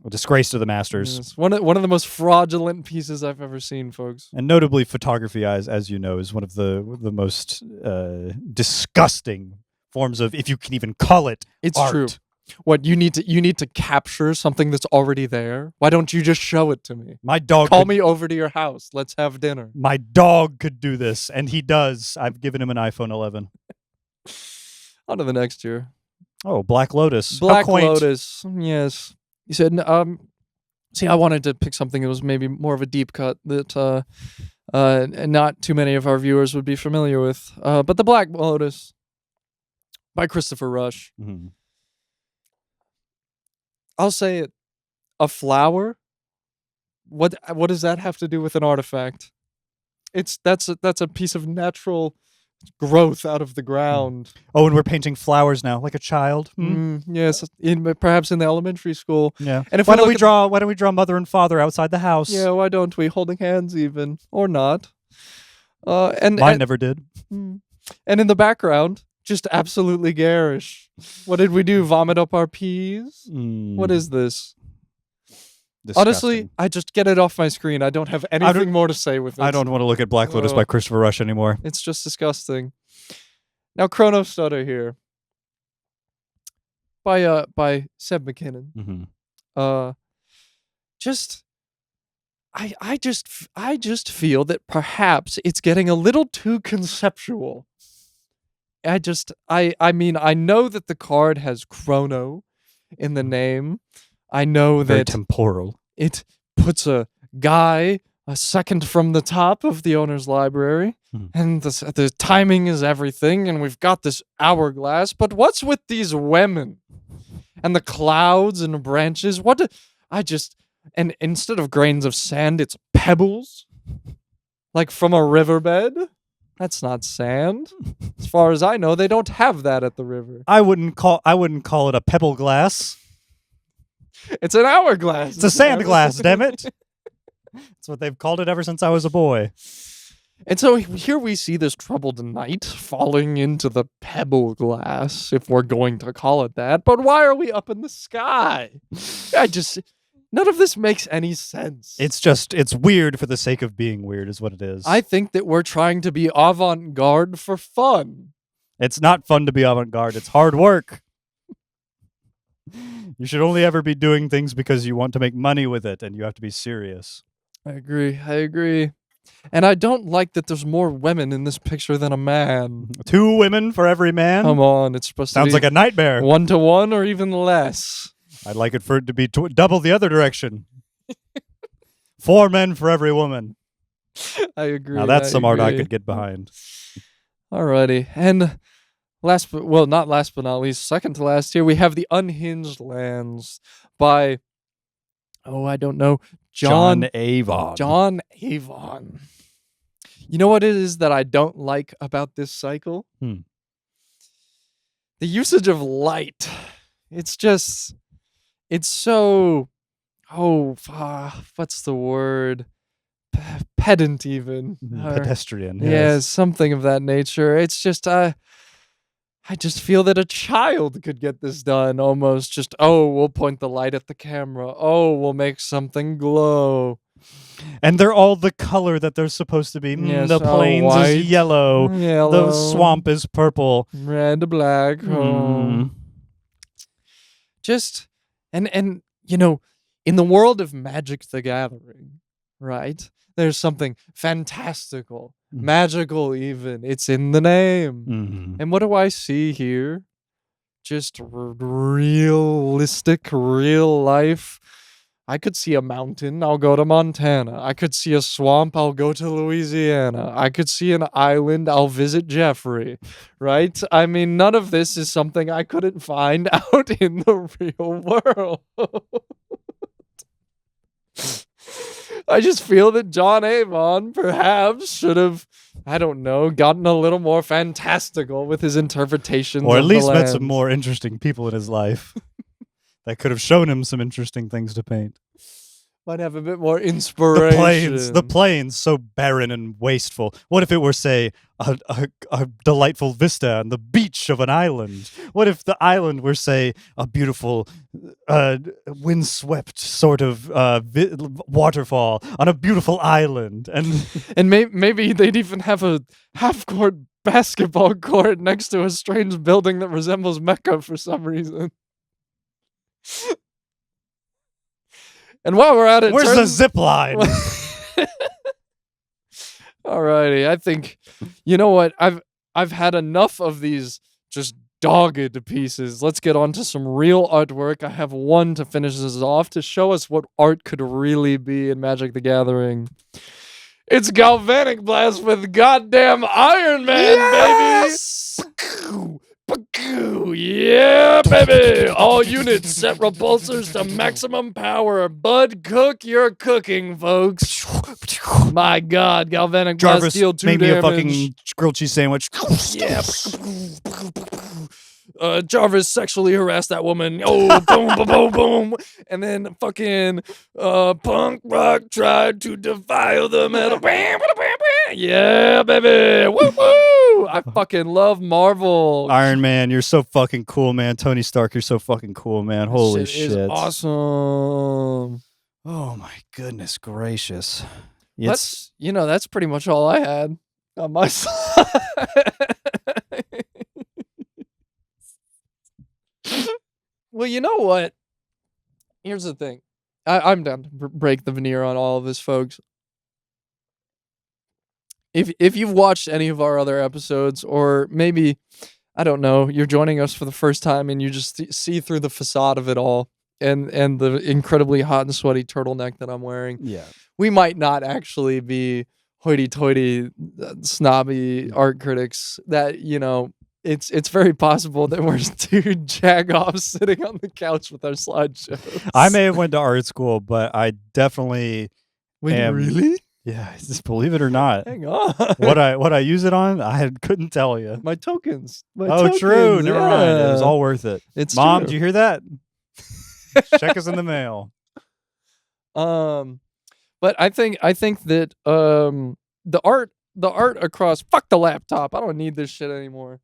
[SPEAKER 2] A disgrace to the masters.
[SPEAKER 1] Yes, one of the most fraudulent pieces I've ever seen, folks.
[SPEAKER 2] And notably, photography, as you know, is one of the most disgusting forms of, if you can even call it,
[SPEAKER 1] It's
[SPEAKER 2] art.
[SPEAKER 1] true. What you need to capture something that's already there. Why don't you just show it to me?
[SPEAKER 2] My dog
[SPEAKER 1] Call
[SPEAKER 2] could,
[SPEAKER 1] me over to your house. Let's have dinner.
[SPEAKER 2] My dog could do this, and he does. I've given him an iPhone 11.
[SPEAKER 1] On to the next year.
[SPEAKER 2] Oh, Black Lotus. How
[SPEAKER 1] Black
[SPEAKER 2] quaint.
[SPEAKER 1] Lotus. Yes. You said see, I wanted to pick something that was maybe more of a deep cut that not too many of our viewers would be familiar with. But the Black Lotus by Christopher Rush.
[SPEAKER 2] Mhm.
[SPEAKER 1] I'll say it. A flower? What does that have to do with an artifact? That's a piece of natural growth out of the ground.
[SPEAKER 2] Oh, and we're painting flowers now, like a child.
[SPEAKER 1] Yes, perhaps in the elementary school.
[SPEAKER 2] Yeah.
[SPEAKER 1] And if
[SPEAKER 2] Why
[SPEAKER 1] we
[SPEAKER 2] don't we
[SPEAKER 1] look
[SPEAKER 2] draw? Why don't we draw mother and father outside the house?
[SPEAKER 1] Yeah, why don't we holding hands even or not? And
[SPEAKER 2] Mine never did.
[SPEAKER 1] and in the background, just absolutely garish. What did we do? Vomit up our peas? What is this? Honestly,
[SPEAKER 2] Disgusting.
[SPEAKER 1] I just get it off my screen. I don't have anything more to say with it.
[SPEAKER 2] I don't want to look at Black Lotus by Christopher Rush anymore.
[SPEAKER 1] It's just disgusting. Now, Chrono Stutter here. by Seb McKinnon.
[SPEAKER 2] Mm-hmm.
[SPEAKER 1] Just I just feel that perhaps it's getting a little too conceptual. I mean, I know that the card has chrono in the name. I know
[SPEAKER 2] Very
[SPEAKER 1] that
[SPEAKER 2] temporal.
[SPEAKER 1] it puts a guy a second from the top of the owner's library, and the timing is everything, and we've got this hourglass. But what's with these women and the clouds and branches? And instead of grains of sand, it's pebbles, like from a riverbed. That's not sand. As far as I know, they don't have that at the river.
[SPEAKER 2] I wouldn't call it a pebble glass.
[SPEAKER 1] It's an hourglass.
[SPEAKER 2] It's a sand glass, damn it. That's what they've called it ever since I was a boy.
[SPEAKER 1] And so here we see this troubled knight falling into the pebble glass, if we're going to call it that. But why are we up in the sky? None of this makes any sense.
[SPEAKER 2] It's weird for the sake of being weird is what it is.
[SPEAKER 1] I think that we're trying to be avant-garde for fun.
[SPEAKER 2] It's not fun to be avant-garde. It's hard work. You should only ever be doing things because you want to make money with it, and you have to be serious.
[SPEAKER 1] I agree. And I don't like that there's more women in this picture than a man.
[SPEAKER 2] 2 women for every man?
[SPEAKER 1] Come on, it's supposed to be
[SPEAKER 2] Sounds like a nightmare.
[SPEAKER 1] 1-to-1 or even less.
[SPEAKER 2] I'd like it for it to be double the other direction. 4 men for every woman.
[SPEAKER 1] I agree.
[SPEAKER 2] Now that's some art I could get behind.
[SPEAKER 1] Alrighty. And not last but not least, second to last here, we have The Unhinged Lands by, I don't know, John
[SPEAKER 2] Avon.
[SPEAKER 1] John Avon. You know what it is that I don't like about this cycle? The usage of light. It's so, what's the word? Pedant even.
[SPEAKER 2] Pedestrian.
[SPEAKER 1] Yeah, something of that nature. It's just, I just feel that a child could get this done almost. Just, we'll point the light at the camera. We'll make something glow.
[SPEAKER 2] And they're all the color that they're supposed to be.
[SPEAKER 1] Yes,
[SPEAKER 2] the plains
[SPEAKER 1] white,
[SPEAKER 2] is yellow. The swamp is purple.
[SPEAKER 1] Red, black. Just, and in the world of Magic the Gathering, right? There's something fantastical, magical even. It's in the name. And what do I see here? Just realistic, real life. I could see a mountain, I'll go to Montana. I could see a swamp, I'll go to Louisiana. I could see an island, I'll visit Jeffrey, right? I mean, none of this is something I couldn't find out in the real world. I just feel that John Avon perhaps should have, I don't know, gotten a little more fantastical with his interpretations
[SPEAKER 2] or at
[SPEAKER 1] of the
[SPEAKER 2] least met some
[SPEAKER 1] lands.
[SPEAKER 2] more interesting people in his life that could have shown him some interesting things to paint.
[SPEAKER 1] Might have a bit more inspiration.
[SPEAKER 2] The plains, so barren and wasteful. What if it were, say, a delightful vista on the beach of an island? What if the island were, say, a beautiful, windswept sort of waterfall on a beautiful island?
[SPEAKER 1] And maybe they'd even have a half-court basketball court next to a strange building that resembles Mecca for some reason. And while we're at it,
[SPEAKER 2] where's the zip line?
[SPEAKER 1] Alrighty, I think, you know what? I've had enough of these just dogged pieces. Let's get on to some real artwork. I have one to finish this off to show us what art could really be in Magic the Gathering. It's Galvanic Blast with goddamn Iron Man, baby! Yeah, baby! All units set repulsors to maximum power. Bud, cook your cooking, folks. My God, Galvanic Blast
[SPEAKER 2] Jarvis
[SPEAKER 1] deal 2
[SPEAKER 2] made
[SPEAKER 1] damage.
[SPEAKER 2] me a fucking grilled cheese sandwich.
[SPEAKER 1] Yeah. Jarvis sexually harassed that woman. Oh, boom, boom, boom, boom. And then fucking punk rock tried to defile the metal. Bam, bam, bam, bam. Yeah, baby. Woo, woo. I fucking love Marvel.
[SPEAKER 2] Iron Man, you're so fucking cool, man. Tony Stark, you're so fucking cool, man. Holy
[SPEAKER 1] shit.
[SPEAKER 2] shit.
[SPEAKER 1] Is awesome.
[SPEAKER 2] Oh my goodness gracious.
[SPEAKER 1] That's pretty much all I had on my side. Well, you know what? Here's the thing. I'm down to break the veneer on all of this, folks. If you've watched any of our other episodes, or maybe, I don't know, you're joining us for the first time and you just see through the facade of it all and the incredibly hot and sweaty turtleneck that I'm wearing.
[SPEAKER 2] Yeah.
[SPEAKER 1] We might not actually be hoity-toity, snobby art critics that, you know, it's very possible that we're two jagoffs sitting on the couch with our slideshows.
[SPEAKER 2] I may have went to art school, but I definitely
[SPEAKER 1] Wait,
[SPEAKER 2] am.
[SPEAKER 1] really?
[SPEAKER 2] Yeah, just believe it or not.
[SPEAKER 1] Hang on.
[SPEAKER 2] What I use it on, I couldn't tell you.
[SPEAKER 1] My tokens.
[SPEAKER 2] True. Never mind. It was
[SPEAKER 1] yeah.
[SPEAKER 2] all worth it.
[SPEAKER 1] It's
[SPEAKER 2] Mom,
[SPEAKER 1] true.
[SPEAKER 2] do you hear that? Check us in the mail.
[SPEAKER 1] But I think that the art across, fuck the laptop. I don't need this shit anymore.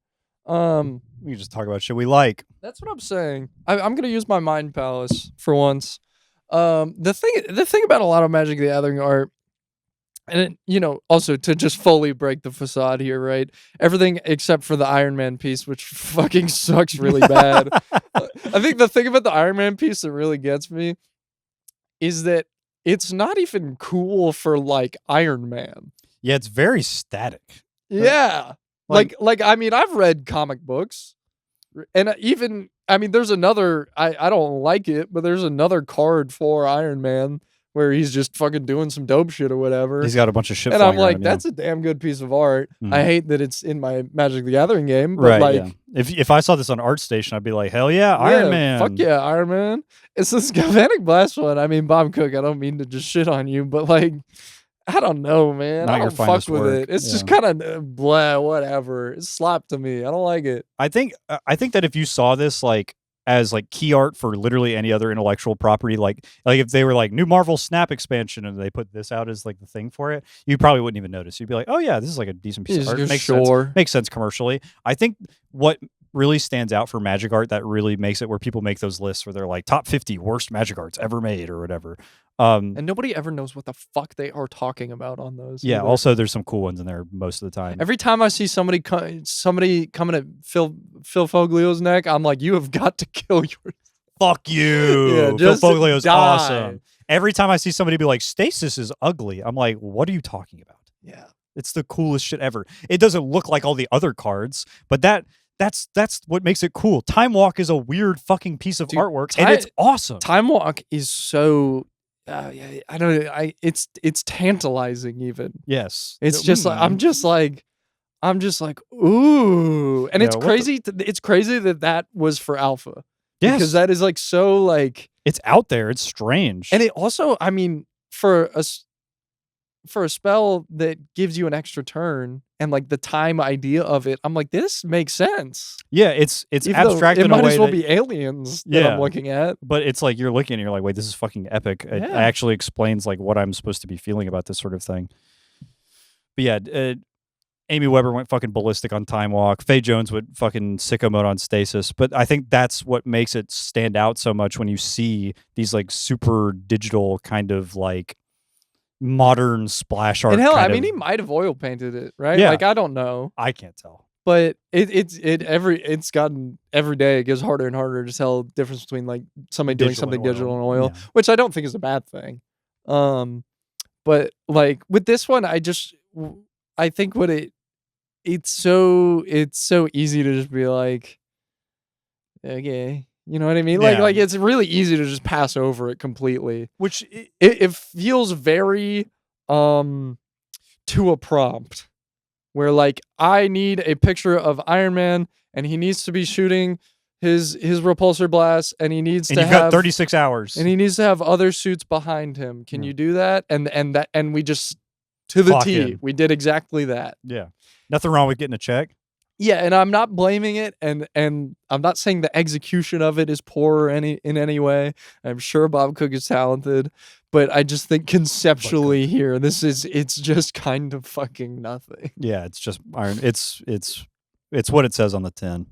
[SPEAKER 2] We can just talk about shit we like.
[SPEAKER 1] That's what I'm saying. I'm gonna use my mind palace for once. The thing about a lot of Magic the Gathering art, and you know, also to just fully break the facade here, right? Everything except for the Iron Man piece, which fucking sucks really bad. I think the thing about the Iron Man piece that really gets me is that it's not even cool for like Iron Man.
[SPEAKER 2] Yeah, it's very static.
[SPEAKER 1] Yeah. Like I mean, I've read comic books, and even I mean, there's another. I don't like it, but there's another card for Iron Man where he's just fucking doing some dope shit or whatever.
[SPEAKER 2] He's got a bunch of shit.
[SPEAKER 1] And I'm
[SPEAKER 2] flying
[SPEAKER 1] like,
[SPEAKER 2] around,
[SPEAKER 1] that's a damn good piece of art.
[SPEAKER 2] Mhm.
[SPEAKER 1] I hate that it's in my Magic the Gathering game, but
[SPEAKER 2] right.
[SPEAKER 1] like,
[SPEAKER 2] Yeah. If I saw this on ArtStation, I'd be like, hell yeah, Iron Man.
[SPEAKER 1] Fuck yeah, Iron Man. It's this Galvanic Blast one. I mean, Bob Cook, I don't mean to just shit on you, but like, I don't know, man.
[SPEAKER 2] Not
[SPEAKER 1] I
[SPEAKER 2] your
[SPEAKER 1] don't fuck
[SPEAKER 2] finest
[SPEAKER 1] with
[SPEAKER 2] work.
[SPEAKER 1] it. It's
[SPEAKER 2] Yeah.
[SPEAKER 1] just kind of blah, whatever. It's slop to me. I don't like it.
[SPEAKER 2] I think that if you saw this like as like key art for literally any other intellectual property, like if they were like new Marvel Snap expansion and they put this out as like the thing for it, you probably wouldn't even notice. You'd be like, oh yeah, this is like a decent piece of art.
[SPEAKER 1] You're
[SPEAKER 2] Makes
[SPEAKER 1] sure.
[SPEAKER 2] sense. Makes sense commercially. I think what really stands out for Magic art that really makes it where people make those lists where they're like top 50 worst Magic arts ever made or whatever.
[SPEAKER 1] And nobody ever knows what the fuck they are talking about on those.
[SPEAKER 2] Yeah.
[SPEAKER 1] either.
[SPEAKER 2] Also, there's some cool ones in there most of the time.
[SPEAKER 1] Every time I see somebody coming at Phil Foglio's neck, I'm like, you have got to kill your.
[SPEAKER 2] Fuck you.
[SPEAKER 1] Yeah,
[SPEAKER 2] Phil
[SPEAKER 1] just
[SPEAKER 2] Foglio's
[SPEAKER 1] die.
[SPEAKER 2] awesome. Every time I see somebody be like, Stasis is ugly, I'm like, what are you talking about?
[SPEAKER 1] Yeah.
[SPEAKER 2] It's the coolest shit ever. It doesn't look like all the other cards, but that's what makes it cool. Time Walk is a weird fucking piece of
[SPEAKER 1] Dude,
[SPEAKER 2] artwork, and it's awesome.
[SPEAKER 1] Time Walk is so. I don't. It's tantalizing even.
[SPEAKER 2] Yes,
[SPEAKER 1] It's just like I'm just like ooh, and
[SPEAKER 2] Yeah,
[SPEAKER 1] it's
[SPEAKER 2] what the-
[SPEAKER 1] crazy. It's crazy that was for alpha.
[SPEAKER 2] Yes,
[SPEAKER 1] Because that is like so like,
[SPEAKER 2] it's out there. It's strange,
[SPEAKER 1] and it also, I mean, for a spell that gives you an extra turn and like the time idea of it, I'm like, this makes sense.
[SPEAKER 2] yeah, it's
[SPEAKER 1] Even though
[SPEAKER 2] abstract
[SPEAKER 1] it
[SPEAKER 2] in a
[SPEAKER 1] might
[SPEAKER 2] way
[SPEAKER 1] as well
[SPEAKER 2] that,
[SPEAKER 1] be aliens that
[SPEAKER 2] Yeah.
[SPEAKER 1] I'm looking at.
[SPEAKER 2] but it's like you're looking and you're like, wait, this is fucking epic. It
[SPEAKER 1] Yeah.
[SPEAKER 2] actually explains like what I'm supposed to be feeling about this sort of thing. But yeah, Amy Weber went fucking ballistic on Time Walk. Faye Jones went fucking sicko mode on Stasis. But I think that's what makes it stand out so much when you see these like super digital kind of like modern splash art.
[SPEAKER 1] And hell, I
[SPEAKER 2] kind
[SPEAKER 1] mean,
[SPEAKER 2] of-
[SPEAKER 1] he might have oil painted it, right?
[SPEAKER 2] Yeah.
[SPEAKER 1] Like, I don't know.
[SPEAKER 2] I can't tell.
[SPEAKER 1] But it's gotten every day it gets harder and harder to tell the difference between like somebody doing
[SPEAKER 2] Digital
[SPEAKER 1] something
[SPEAKER 2] and oil.
[SPEAKER 1] digital and oil,
[SPEAKER 2] Yeah.
[SPEAKER 1] which I don't think is a bad thing. But like with this one, I think what it's so easy to just be like, okay, you know what I mean?
[SPEAKER 2] Yeah.
[SPEAKER 1] Like it's really easy to just pass over it completely.
[SPEAKER 2] Which
[SPEAKER 1] It feels very to a prompt where like I need a picture of Iron Man and he needs to be shooting his repulsor blast and he needs
[SPEAKER 2] and
[SPEAKER 1] to
[SPEAKER 2] you've
[SPEAKER 1] have
[SPEAKER 2] got 36 hours.
[SPEAKER 1] and he needs to have other suits behind him. Can
[SPEAKER 2] Yeah.
[SPEAKER 1] you do that? And we just to the
[SPEAKER 2] Clock
[SPEAKER 1] T.
[SPEAKER 2] in.
[SPEAKER 1] We did exactly that.
[SPEAKER 2] Yeah. Nothing wrong with getting a check.
[SPEAKER 1] Yeah, and I'm not blaming it, and I'm not saying the execution of it is poor in any way. I'm sure Bob Cook is talented, but I just think conceptually here, it's just kind of fucking nothing.
[SPEAKER 2] Yeah, it's just iron. It's what it says on the tin.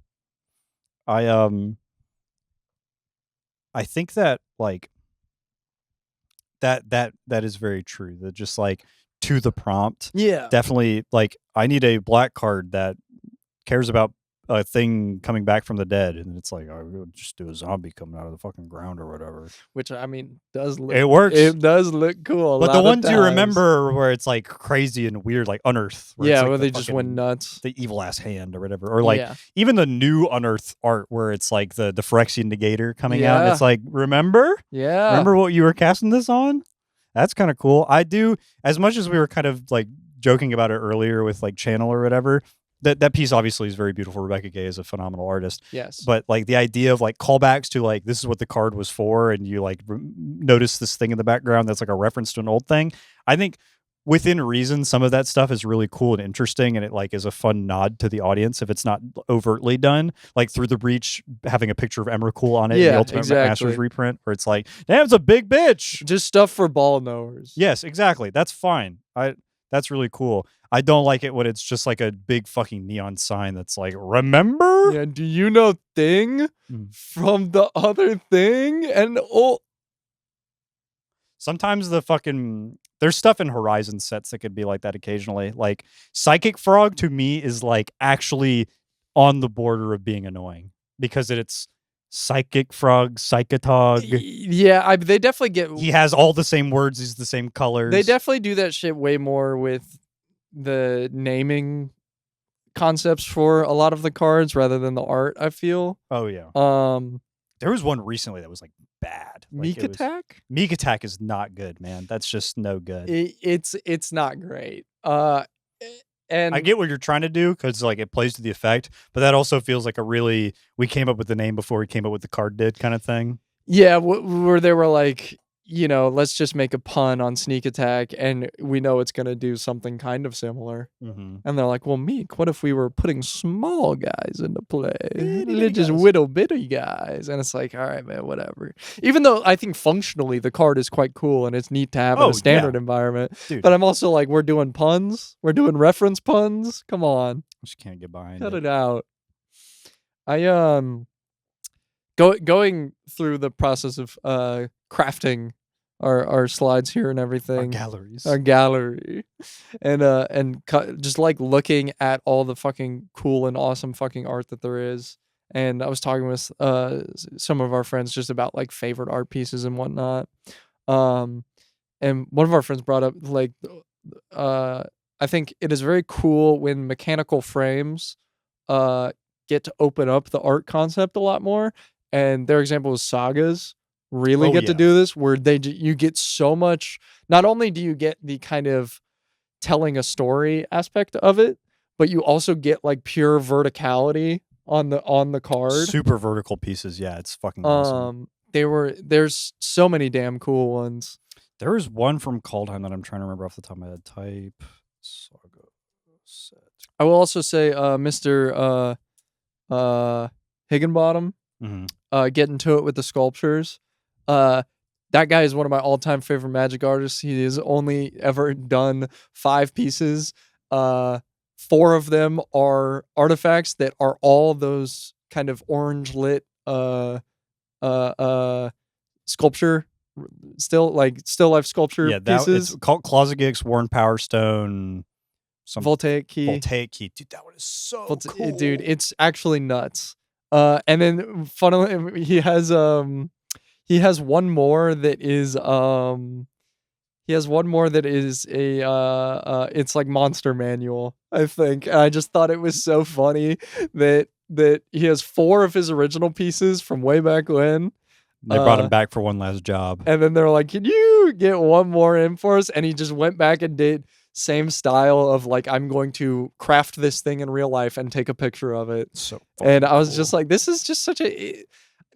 [SPEAKER 2] I think that like that is very true. That just like to the prompt.
[SPEAKER 1] Yeah,
[SPEAKER 2] Definitely like I need a black card that cares about a thing coming back from the dead, and it's like, oh, we'll just do a zombie coming out of the fucking ground or whatever.
[SPEAKER 1] Which I mean does look.
[SPEAKER 2] It works.
[SPEAKER 1] It does look cool.
[SPEAKER 2] But the ones you remember where it's like crazy and weird, like Unearth. Where it's like
[SPEAKER 1] where
[SPEAKER 2] the
[SPEAKER 1] they just went nuts.
[SPEAKER 2] The evil ass hand or whatever, or like even the new Unearth art where it's like the Phyrexian negator coming out. And it's like, remember what you were casting this on? That's kind of cool. I do, as much as we were kind of like joking about it earlier with like Channel or whatever. That piece obviously is very beautiful. Rebecca Gay is a phenomenal artist.
[SPEAKER 1] Yes.
[SPEAKER 2] But like the idea of like callbacks to like this is what the card was for, and you like notice this thing in the background that's like a reference to an old thing. I think within reason, some of that stuff is really cool and interesting, and it like is a fun nod to the audience if it's not overtly done. Like Through the Breach having a picture of Emrakul on it, in the Ultimate Masters reprint, where it's like, damn, it's a big bitch.
[SPEAKER 1] Just stuff for ball knowers.
[SPEAKER 2] Yes, exactly. That's fine. That's really cool. I don't like it when it's just like a big fucking neon sign that's like, remember?
[SPEAKER 1] Yeah, do you know Thing from the other thing? And
[SPEAKER 2] sometimes there's stuff in Horizon sets that could be like that occasionally. Like Psychic Frog to me is like actually on the border of being annoying because it's Psychic Frog, Psychotog.
[SPEAKER 1] Yeah, they definitely get.
[SPEAKER 2] He has all the same words. He's the same colors.
[SPEAKER 1] They definitely do that shit way more with the naming concepts for a lot of the cards rather than the art. I feel.
[SPEAKER 2] Oh yeah. There was one recently that was like bad.
[SPEAKER 1] Meek Attack.
[SPEAKER 2] Meek Attack is not good, man. That's just no good.
[SPEAKER 1] It's not great. And
[SPEAKER 2] I get what you're trying to do because like it plays to the effect, but that also feels like we came up with the name before we came up with the card did kind of thing.
[SPEAKER 1] Yeah, where they were like, let's just make a pun on Sneak Attack, and we know it's going to do something kind of similar.
[SPEAKER 2] Mm-hmm.
[SPEAKER 1] And they're like, well, Meek, what if we were putting small guys into play? Just
[SPEAKER 2] guys.
[SPEAKER 1] little bitty guys. And it's like, all right, man, whatever. Even though I think functionally the card is quite cool and it's neat to have in a standard environment.
[SPEAKER 2] Dude.
[SPEAKER 1] But I'm also like, we're doing puns. We're doing reference puns. Come on.
[SPEAKER 2] Just can't get behind
[SPEAKER 1] Cut it out. Going through the process of crafting our slides here and everything, our gallery, and just like looking at all the fucking cool and awesome fucking art that there is. And I was talking with some of our friends just about like favorite art pieces and whatnot. And one of our friends brought up like, I think it is very cool when mechanical frames get to open up the art concept a lot more. And their example was Sagas really get to do this, where you get so much. Not only do you get the kind of telling a story aspect of it, but you also get like pure verticality on the card.
[SPEAKER 2] Super vertical pieces. Yeah, it's fucking awesome.
[SPEAKER 1] There's so many damn cool ones.
[SPEAKER 2] There is one from Kaldheim that I'm trying to remember off the top of my head. Type Saga set.
[SPEAKER 1] I will also say Mr. Higginbottom. Getting to it with the sculptures. That guy is one of my all-time favorite Magic artists. He has only ever done 5 pieces. 4 of them are artifacts that are all those kind of orange lit sculpture, still life sculpture pieces.
[SPEAKER 2] It's called Closet Gix, Worn Power Stone,
[SPEAKER 1] Voltaic Key.
[SPEAKER 2] Dude, that one is so cool.
[SPEAKER 1] Dude, it's actually nuts. And then funnily, he has one more that is it's like Monster Manual, I think. And I just thought it was so funny that he has 4 of his original pieces from way back when.
[SPEAKER 2] They brought him back for one last job.
[SPEAKER 1] And then they're like, can you get one more in for us? And he just went back and did same style of like, I'm going to craft this thing in real life and take a picture of it. And I was just like, this is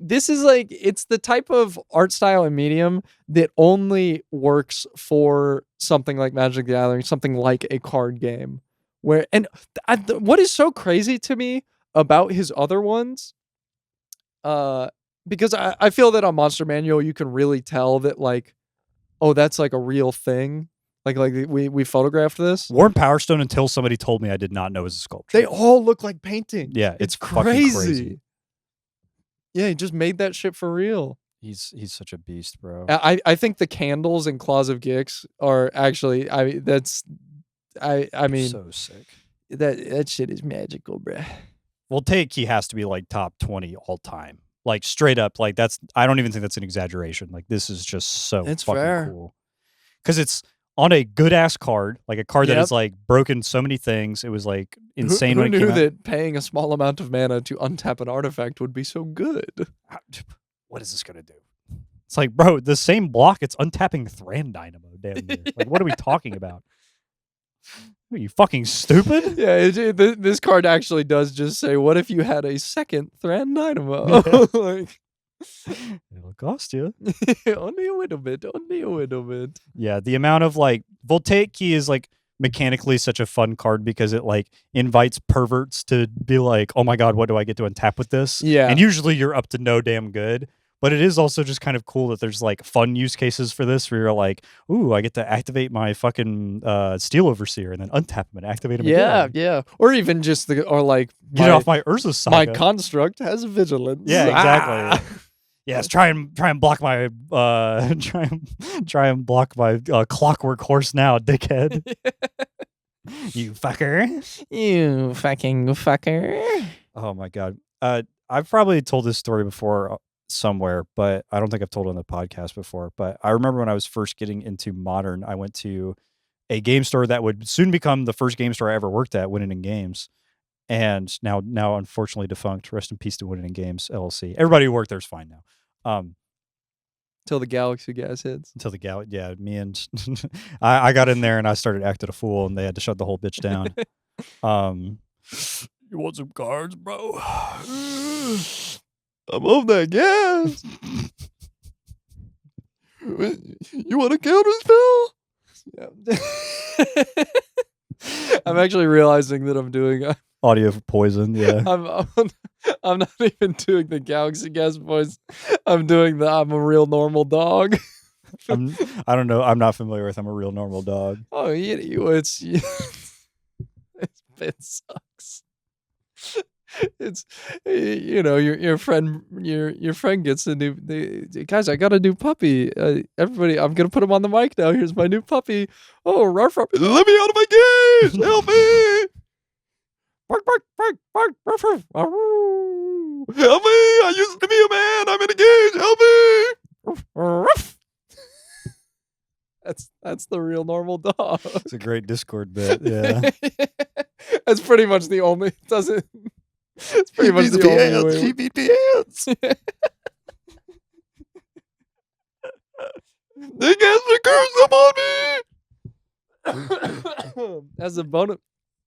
[SPEAKER 1] it's the type of art style and medium that only works for something like Magic the Gathering, something like a card game. What is so crazy to me about his other ones, because I feel that on Monster Manual you can really tell that like, oh, that's like a real thing. Like we photographed this.
[SPEAKER 2] Worn Power Stone, until somebody told me, I did not know it was a sculpture.
[SPEAKER 1] They all look like painting.
[SPEAKER 2] Yeah,
[SPEAKER 1] it's crazy. Yeah, he just made that shit for real.
[SPEAKER 2] He's such a beast, bro.
[SPEAKER 1] I think the candles in Claws of Gix are actually, I mean,
[SPEAKER 2] so sick.
[SPEAKER 1] That shit is magical, bruh.
[SPEAKER 2] Voltaic Key has to be like top 20 all time. Like straight up, like I don't even think that's an exaggeration. Like this is just so
[SPEAKER 1] It's
[SPEAKER 2] fucking
[SPEAKER 1] fair.
[SPEAKER 2] cool. Because it's on a good ass card, like a card that
[SPEAKER 1] Yep.
[SPEAKER 2] is like broken so many things. It was like insane
[SPEAKER 1] Who
[SPEAKER 2] when it
[SPEAKER 1] knew
[SPEAKER 2] came out.
[SPEAKER 1] that paying a small amount of mana to untap an artifact would be so good?
[SPEAKER 2] What is this gonna do? It's like, bro, the same block, it's untapping Thran Dynamo, damn near. Like, what are we talking about? Are you fucking stupid?
[SPEAKER 1] Yeah, this card actually does just say, "What if you had a second Thran Dynamo?" Like,
[SPEAKER 2] It'll cost you.
[SPEAKER 1] only a little bit, only a little bit.
[SPEAKER 2] Yeah, the amount of like Voltaic Key is like mechanically such a fun card because it like invites perverts to be like, oh my god, what do I get to untap with this?
[SPEAKER 1] Yeah.
[SPEAKER 2] And usually you're up to no damn good. But it is also just kind of cool that there's like fun use cases for this where you're like, ooh, I get to activate my fucking Steel Overseer and then untap him and activate him
[SPEAKER 1] Yeah,
[SPEAKER 2] again.
[SPEAKER 1] yeah. Or even just
[SPEAKER 2] Get
[SPEAKER 1] my
[SPEAKER 2] off my Urza Saga.
[SPEAKER 1] my construct has vigilance.
[SPEAKER 2] Yeah, exactly.
[SPEAKER 1] Ah!
[SPEAKER 2] Yes, try and block my try and block my clockwork horse now, dickhead. You fucker.
[SPEAKER 1] You fucking fucker.
[SPEAKER 2] Oh my god. I've probably told this story before somewhere, but I don't think I've told it on the podcast before. But I remember when I was first getting into Modern, I went to a game store that would soon become the first game store I ever worked at, Winning in Games. And now unfortunately defunct. Rest in peace to Winning in Games LLC. Everybody who worked there is fine now.
[SPEAKER 1] Till the galaxy gas hits.
[SPEAKER 2] Until the yeah, me and I got in there and I started acting a fool and they had to shut the whole bitch down. You want some cards, bro?
[SPEAKER 1] I'm on that gas. You want to counter Phil? Yeah. I'm actually realizing that I'm doing.
[SPEAKER 2] Audio for Poison, yeah.
[SPEAKER 1] I'm not even doing the galaxy gas voice. I'm doing the I'm a real normal dog.
[SPEAKER 2] I don't know. I'm not familiar with I'm a real normal dog.
[SPEAKER 1] Oh, it's it sucks. It's your friend gets a new guys. I got a new puppy. Everybody, I'm gonna put him on the mic now. Here's my new puppy. Oh, ruff, ruff. Let me out of my cage. Help me. Bark, bark, bark, bark, ruff, ruff. Help me. I used to be a man. I'm in a cage. Help me. Ruff, ruff. That's the real normal dog.
[SPEAKER 2] It's a great Discord bit. Yeah.
[SPEAKER 1] That's pretty much the only. It's pretty much the only way.
[SPEAKER 2] He beat pants.
[SPEAKER 1] They cast a curse upon me. As a bonus.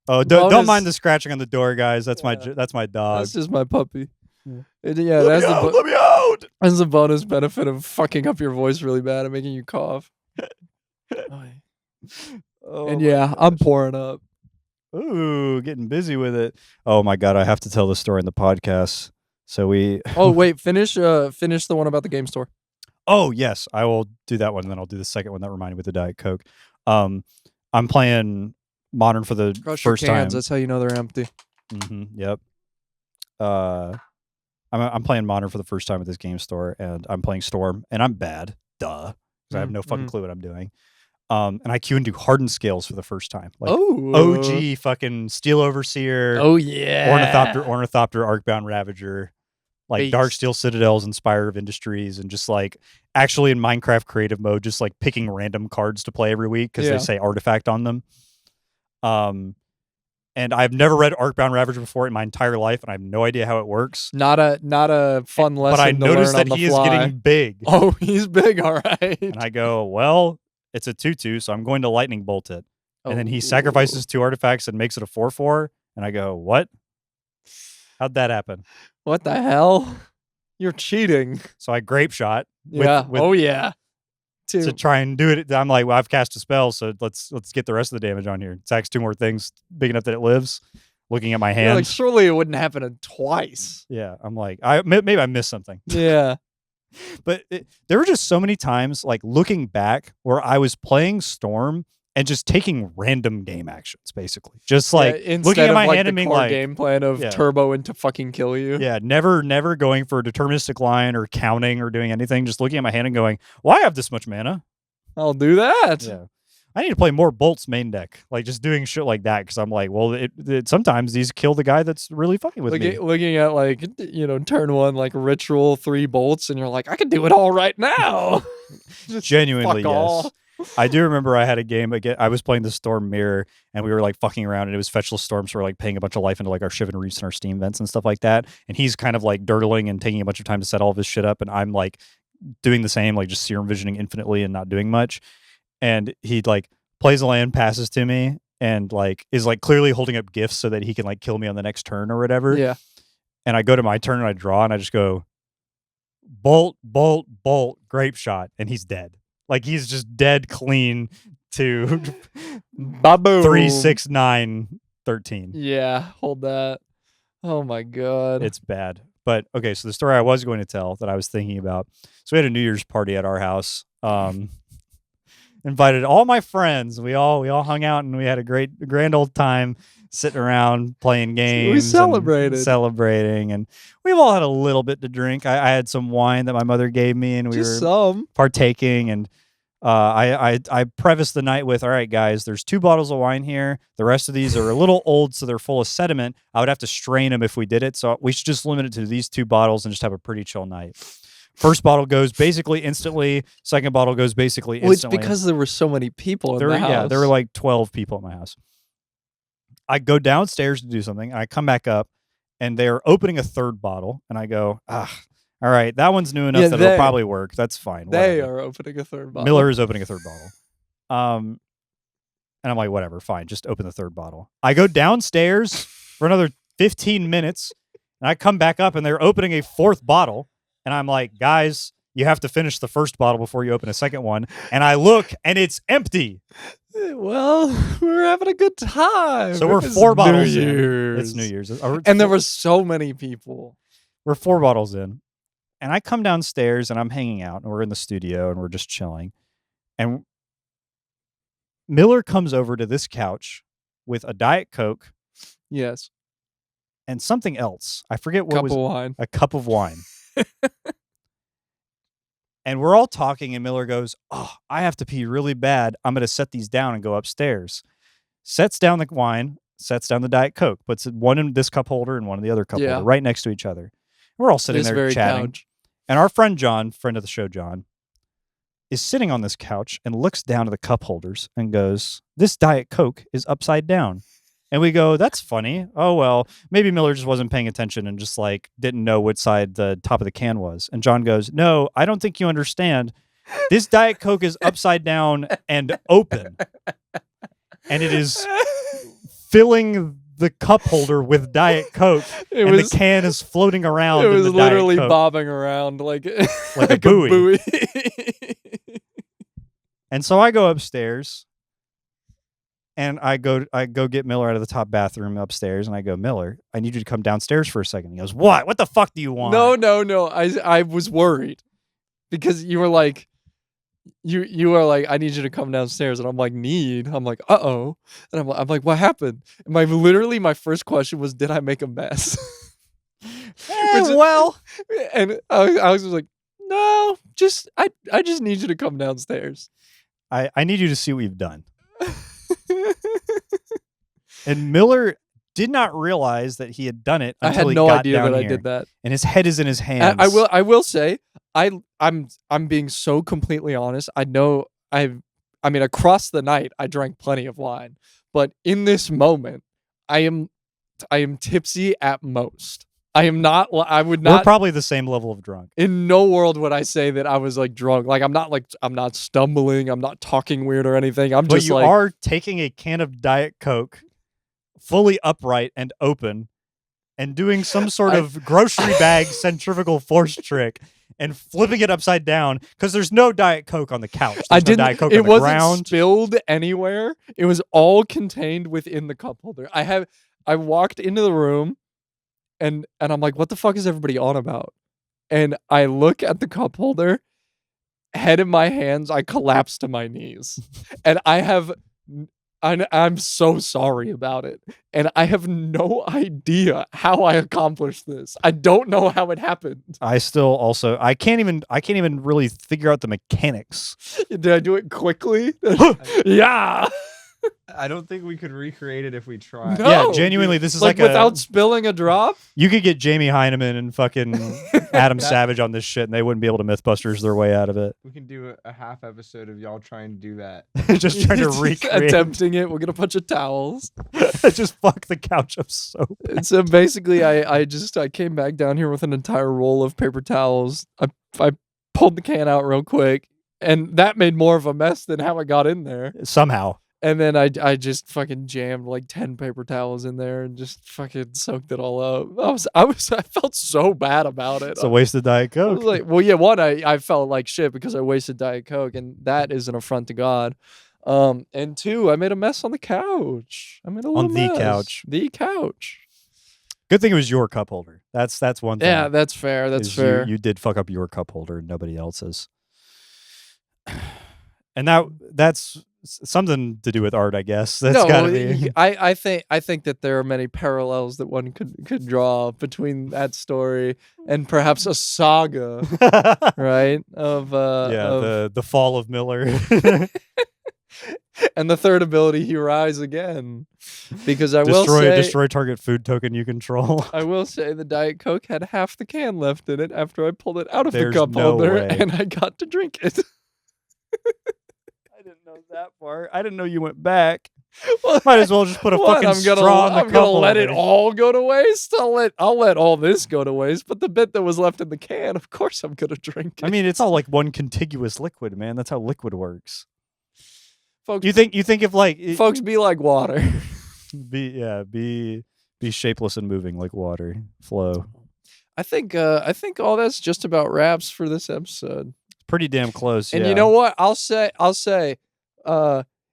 [SPEAKER 2] Oh, don't mind the scratching on the door, guys. That's my dog.
[SPEAKER 1] That's just my puppy.
[SPEAKER 2] Yeah.
[SPEAKER 1] Let
[SPEAKER 2] me out.
[SPEAKER 1] That's a bonus benefit of fucking up your voice really bad and making you cough. And yeah, I'm pouring up.
[SPEAKER 2] Ooh, getting busy with it. Oh my god, I have to tell the story in the podcast. So we.
[SPEAKER 1] Oh wait, finish the one about the game store.
[SPEAKER 2] Oh yes, I will do that one, and then I'll do the second one that reminded me with the Diet Coke. I'm playing Modern for the
[SPEAKER 1] Crush
[SPEAKER 2] first
[SPEAKER 1] your cans.
[SPEAKER 2] time.
[SPEAKER 1] That's how you know they're empty.
[SPEAKER 2] Yep. I'm playing Modern for the first time at this game store, and I'm playing Storm, and I'm bad. Duh, because I have no fucking clue what I'm doing. And I queue into Hardened Scales for the first time. Like OG fucking Steel Overseer.
[SPEAKER 1] Oh yeah.
[SPEAKER 2] Ornithopter, Arcbound Ravager, like
[SPEAKER 1] Beast.
[SPEAKER 2] Darksteel Citadels, Inspired of Industries, and just like actually in Minecraft creative mode, just like picking random cards to play every week because they say artifact on them. And I've never read Arcbound Ravager before in my entire life, and I have no idea how it works.
[SPEAKER 1] Not a fun lesson.
[SPEAKER 2] But I
[SPEAKER 1] to
[SPEAKER 2] noticed
[SPEAKER 1] learn
[SPEAKER 2] that
[SPEAKER 1] on
[SPEAKER 2] he
[SPEAKER 1] the
[SPEAKER 2] is
[SPEAKER 1] fly.
[SPEAKER 2] getting big.
[SPEAKER 1] Oh, he's big, all right.
[SPEAKER 2] And I go, well, it's a 2/2, so I'm going to lightning bolt it. And then he sacrifices 2 artifacts and makes it a 4/4. And I go, what? How'd that happen?
[SPEAKER 1] What the hell? You're cheating.
[SPEAKER 2] So I grape shot.
[SPEAKER 1] Yeah.
[SPEAKER 2] with
[SPEAKER 1] Yeah.
[SPEAKER 2] to try and do it. I'm like, well, I've cast a spell, so let's get the rest of the damage on here. Attacks 2 more things big enough that it lives. Looking at my hand.
[SPEAKER 1] Like, surely it wouldn't happen twice.
[SPEAKER 2] Yeah. I'm like, maybe I missed something.
[SPEAKER 1] Yeah.
[SPEAKER 2] But there were just so many times, like looking back, where I was playing Storm and just taking random game actions, basically. Just like looking at my hand and being like,
[SPEAKER 1] game plan of turbo into fucking kill you.
[SPEAKER 2] Yeah, never going for a deterministic line or counting or doing anything. Just looking at my hand and going, well, I have this much mana.
[SPEAKER 1] I'll do that.
[SPEAKER 2] Yeah. I need to play more Bolts main deck, like just doing shit like that. Because I'm like, well, sometimes these kill the guy that's really fucking with me.
[SPEAKER 1] Looking at like turn 1 like ritual 3 bolts, and you're like, I can do it all right now. Just
[SPEAKER 2] Genuinely,
[SPEAKER 1] fuck
[SPEAKER 2] yes.
[SPEAKER 1] all.
[SPEAKER 2] I do remember I had a game again. I was playing the Storm Mirror, and we were like fucking around, and it was fetchless storms. So we're like paying a bunch of life into like our Shivan Reefs and our Steam vents and stuff like that. And he's kind of like dirtling and taking a bunch of time to set all of his shit up, and I'm like doing the same, like just serum visioning infinitely and not doing much. And he like plays a land, passes to me, and like is like clearly holding up gifts so that he can like kill me on the next turn or whatever.
[SPEAKER 1] Yeah.
[SPEAKER 2] And I go to my turn and I draw, and I just go bolt, bolt, bolt, grape shot, and he's dead. Like he's just dead clean to
[SPEAKER 1] Baboom.
[SPEAKER 2] 3, 6, 9, 13.
[SPEAKER 1] Yeah, hold that. Oh my god.
[SPEAKER 2] It's bad. But okay, so the story I was going to tell that I was thinking about. So we had a New Year's party at our house. Invited all my friends. We all hung out, and we had a grand old time sitting around playing games.
[SPEAKER 1] We celebrated.
[SPEAKER 2] And celebrating, and we've all had a little bit to drink. I had some wine that my mother gave me, and we
[SPEAKER 1] Just
[SPEAKER 2] were
[SPEAKER 1] some.
[SPEAKER 2] partaking. And I prefaced the night with, all right, guys, there's 2 bottles of wine here. The rest of these are a little old, so they're full of sediment. I would have to strain them if we did it. So we should just limit it to these 2 bottles and just have a pretty chill night. First bottle goes basically instantly. Second bottle goes basically instantly.
[SPEAKER 1] Well, it's because there were so many people in the house.
[SPEAKER 2] Yeah, there were like 12 people at my house. I go downstairs to do something, and I come back up, and they're opening a 3rd bottle, and I go, all right, that one's new enough that it'll probably work. That's fine.
[SPEAKER 1] They
[SPEAKER 2] whatever.
[SPEAKER 1] are opening a 3rd bottle.
[SPEAKER 2] Miller is opening a 3rd bottle. And I'm like, whatever, fine, just open the 3rd bottle. I go downstairs for another 15 minutes, and I come back up, and they're opening a 4th bottle, and I'm like, guys, you have to finish the 1st bottle before you open a 2nd one. And I look, and it's empty.
[SPEAKER 1] Well, we're having a good time.
[SPEAKER 2] So we're
[SPEAKER 1] It's
[SPEAKER 2] 4 bottles
[SPEAKER 1] New
[SPEAKER 2] in.
[SPEAKER 1] Year's.
[SPEAKER 2] It's New Year's.
[SPEAKER 1] And there were so many people.
[SPEAKER 2] We're 4 bottles in. And I come downstairs, and I'm hanging out, and we're in the studio, and we're just chilling. And Miller comes over to this couch with a Diet Coke.
[SPEAKER 1] Yes.
[SPEAKER 2] And something else. I forget what was.
[SPEAKER 1] Wine.
[SPEAKER 2] A cup of wine. And we're all talking, and Miller goes, oh, I have to pee really bad. I'm going to set these down and go upstairs. Sets down the wine, sets down the Diet Coke, puts one in this cup holder and one in the other cup holder, right next to each other. We're all sitting there chatting. Couch. And our friend John, friend of the show John, is sitting on this couch and looks down at the cup holders and goes, this Diet Coke is upside down. And we go, that's funny. Oh, well, maybe Miller just wasn't paying attention and just like didn't know which side the top of the can was. And John goes, no, I don't think you understand. This Diet Coke is upside down and open. And it is filling the cup holder with Diet Coke. The can is floating around.
[SPEAKER 1] It was
[SPEAKER 2] in the
[SPEAKER 1] literally
[SPEAKER 2] Diet Coke,
[SPEAKER 1] bobbing around like
[SPEAKER 2] a buoy. And so I go upstairs. And I go get Miller out of the top bathroom upstairs, and I go, Miller, I need you to come downstairs for a second. He goes, what? What the fuck do you want?
[SPEAKER 1] No. I was worried because you were like, you were like, I need you to come downstairs, and I'm like, need? I'm like, uh-oh. And I'm like, what happened? And my first question was, did I make a mess?
[SPEAKER 2] Well.
[SPEAKER 1] And I was just like, no, I just need you to come downstairs.
[SPEAKER 2] I need you to see what you've done. And Miller did not realize that he had done it until he got down here.
[SPEAKER 1] I had no idea that I did that.
[SPEAKER 2] And his head is in his hands.
[SPEAKER 1] I will say, I'm being so completely honest. I know I mean, across the night, I drank plenty of wine, but in this moment, I am tipsy at most. I am not. I would not.
[SPEAKER 2] We're probably the same level of drunk.
[SPEAKER 1] In no world would I say that I was like drunk. Like I'm not stumbling. I'm not talking weird or anything.
[SPEAKER 2] But you are taking a can of Diet Coke, fully upright and open, and doing some sort of grocery bag centrifugal force trick and flipping it upside down because there's no Diet Coke on the couch. There's no Diet Coke on the ground.
[SPEAKER 1] It wasn't spilled anywhere. It was all contained within the cup holder. I walked into the room. And I'm like, what the fuck is everybody on about? And I look at the cup holder, head in my hands, I collapse to my knees. And I have I'm so sorry about it. And I have no idea how I accomplished this. I don't know how it happened.
[SPEAKER 2] I can't even really figure out the mechanics.
[SPEAKER 1] Did I do it quickly? Yeah.
[SPEAKER 4] I don't think we could recreate it if we tried.
[SPEAKER 1] No.
[SPEAKER 2] Yeah, genuinely, this is like
[SPEAKER 1] without spilling a drop?
[SPEAKER 2] you could get Jamie Heineman and fucking Adam Savage on this shit, and they wouldn't be able to Mythbusters their way out of it.
[SPEAKER 4] We can do a half episode of y'all trying to do that.
[SPEAKER 2] Just trying to recreate.
[SPEAKER 1] Attempting it. We'll get a bunch of towels.
[SPEAKER 2] Just fuck the couch up so bad.
[SPEAKER 1] And so basically, I came back down here with an entire roll of paper towels. I pulled the can out real quick, and that made more of a mess than how I got in there.
[SPEAKER 2] Somehow.
[SPEAKER 1] And then I just fucking jammed like 10 paper towels in there and just fucking soaked it all up. I felt so bad about it.
[SPEAKER 2] It's a wasted Diet
[SPEAKER 1] I was
[SPEAKER 2] Coke.
[SPEAKER 1] like, well, yeah, one, I felt like shit because I wasted Diet Coke, and that is an affront to God. And two, I made a mess on the couch. I made a little
[SPEAKER 2] On the
[SPEAKER 1] mess.
[SPEAKER 2] couch.
[SPEAKER 1] The couch.
[SPEAKER 2] Good thing it was your cup holder. That's one thing.
[SPEAKER 1] Yeah, that's fair. That's
[SPEAKER 2] is
[SPEAKER 1] fair.
[SPEAKER 2] You did fuck up your cup holder and nobody else's. And that's something to do with art, I guess. That's gotta be.
[SPEAKER 1] I think that there are many parallels that one could draw between that story and perhaps a saga, right? Of
[SPEAKER 2] the fall of Miller.
[SPEAKER 1] And the third ability, he rise again. Because I will say,
[SPEAKER 2] destroy target food token you control.
[SPEAKER 1] I will say the Diet Coke had half the can left in it after I pulled it out of
[SPEAKER 2] There's
[SPEAKER 1] the cup
[SPEAKER 2] no
[SPEAKER 1] holder
[SPEAKER 2] way.
[SPEAKER 1] and I got to drink it.
[SPEAKER 2] I didn't know that part. I didn't know you went back.
[SPEAKER 1] Well,
[SPEAKER 2] Might as well just put a
[SPEAKER 1] what,
[SPEAKER 2] fucking
[SPEAKER 1] I'm gonna,
[SPEAKER 2] straw in the
[SPEAKER 1] I'm
[SPEAKER 2] cup
[SPEAKER 1] gonna let
[SPEAKER 2] holder.
[SPEAKER 1] it all go to waste. I'll let all this go to waste. But the bit that was left in the can, of course, I'm gonna drink it.
[SPEAKER 2] I mean, it's all like one contiguous liquid, man. That's how liquid works.
[SPEAKER 1] folks,
[SPEAKER 2] You think if like
[SPEAKER 1] folks be like water.
[SPEAKER 2] be shapeless and moving like water, flow.
[SPEAKER 1] I think all that's just about wraps for this episode.
[SPEAKER 2] Pretty damn close.
[SPEAKER 1] And
[SPEAKER 2] yeah.
[SPEAKER 1] you know what? I'll say,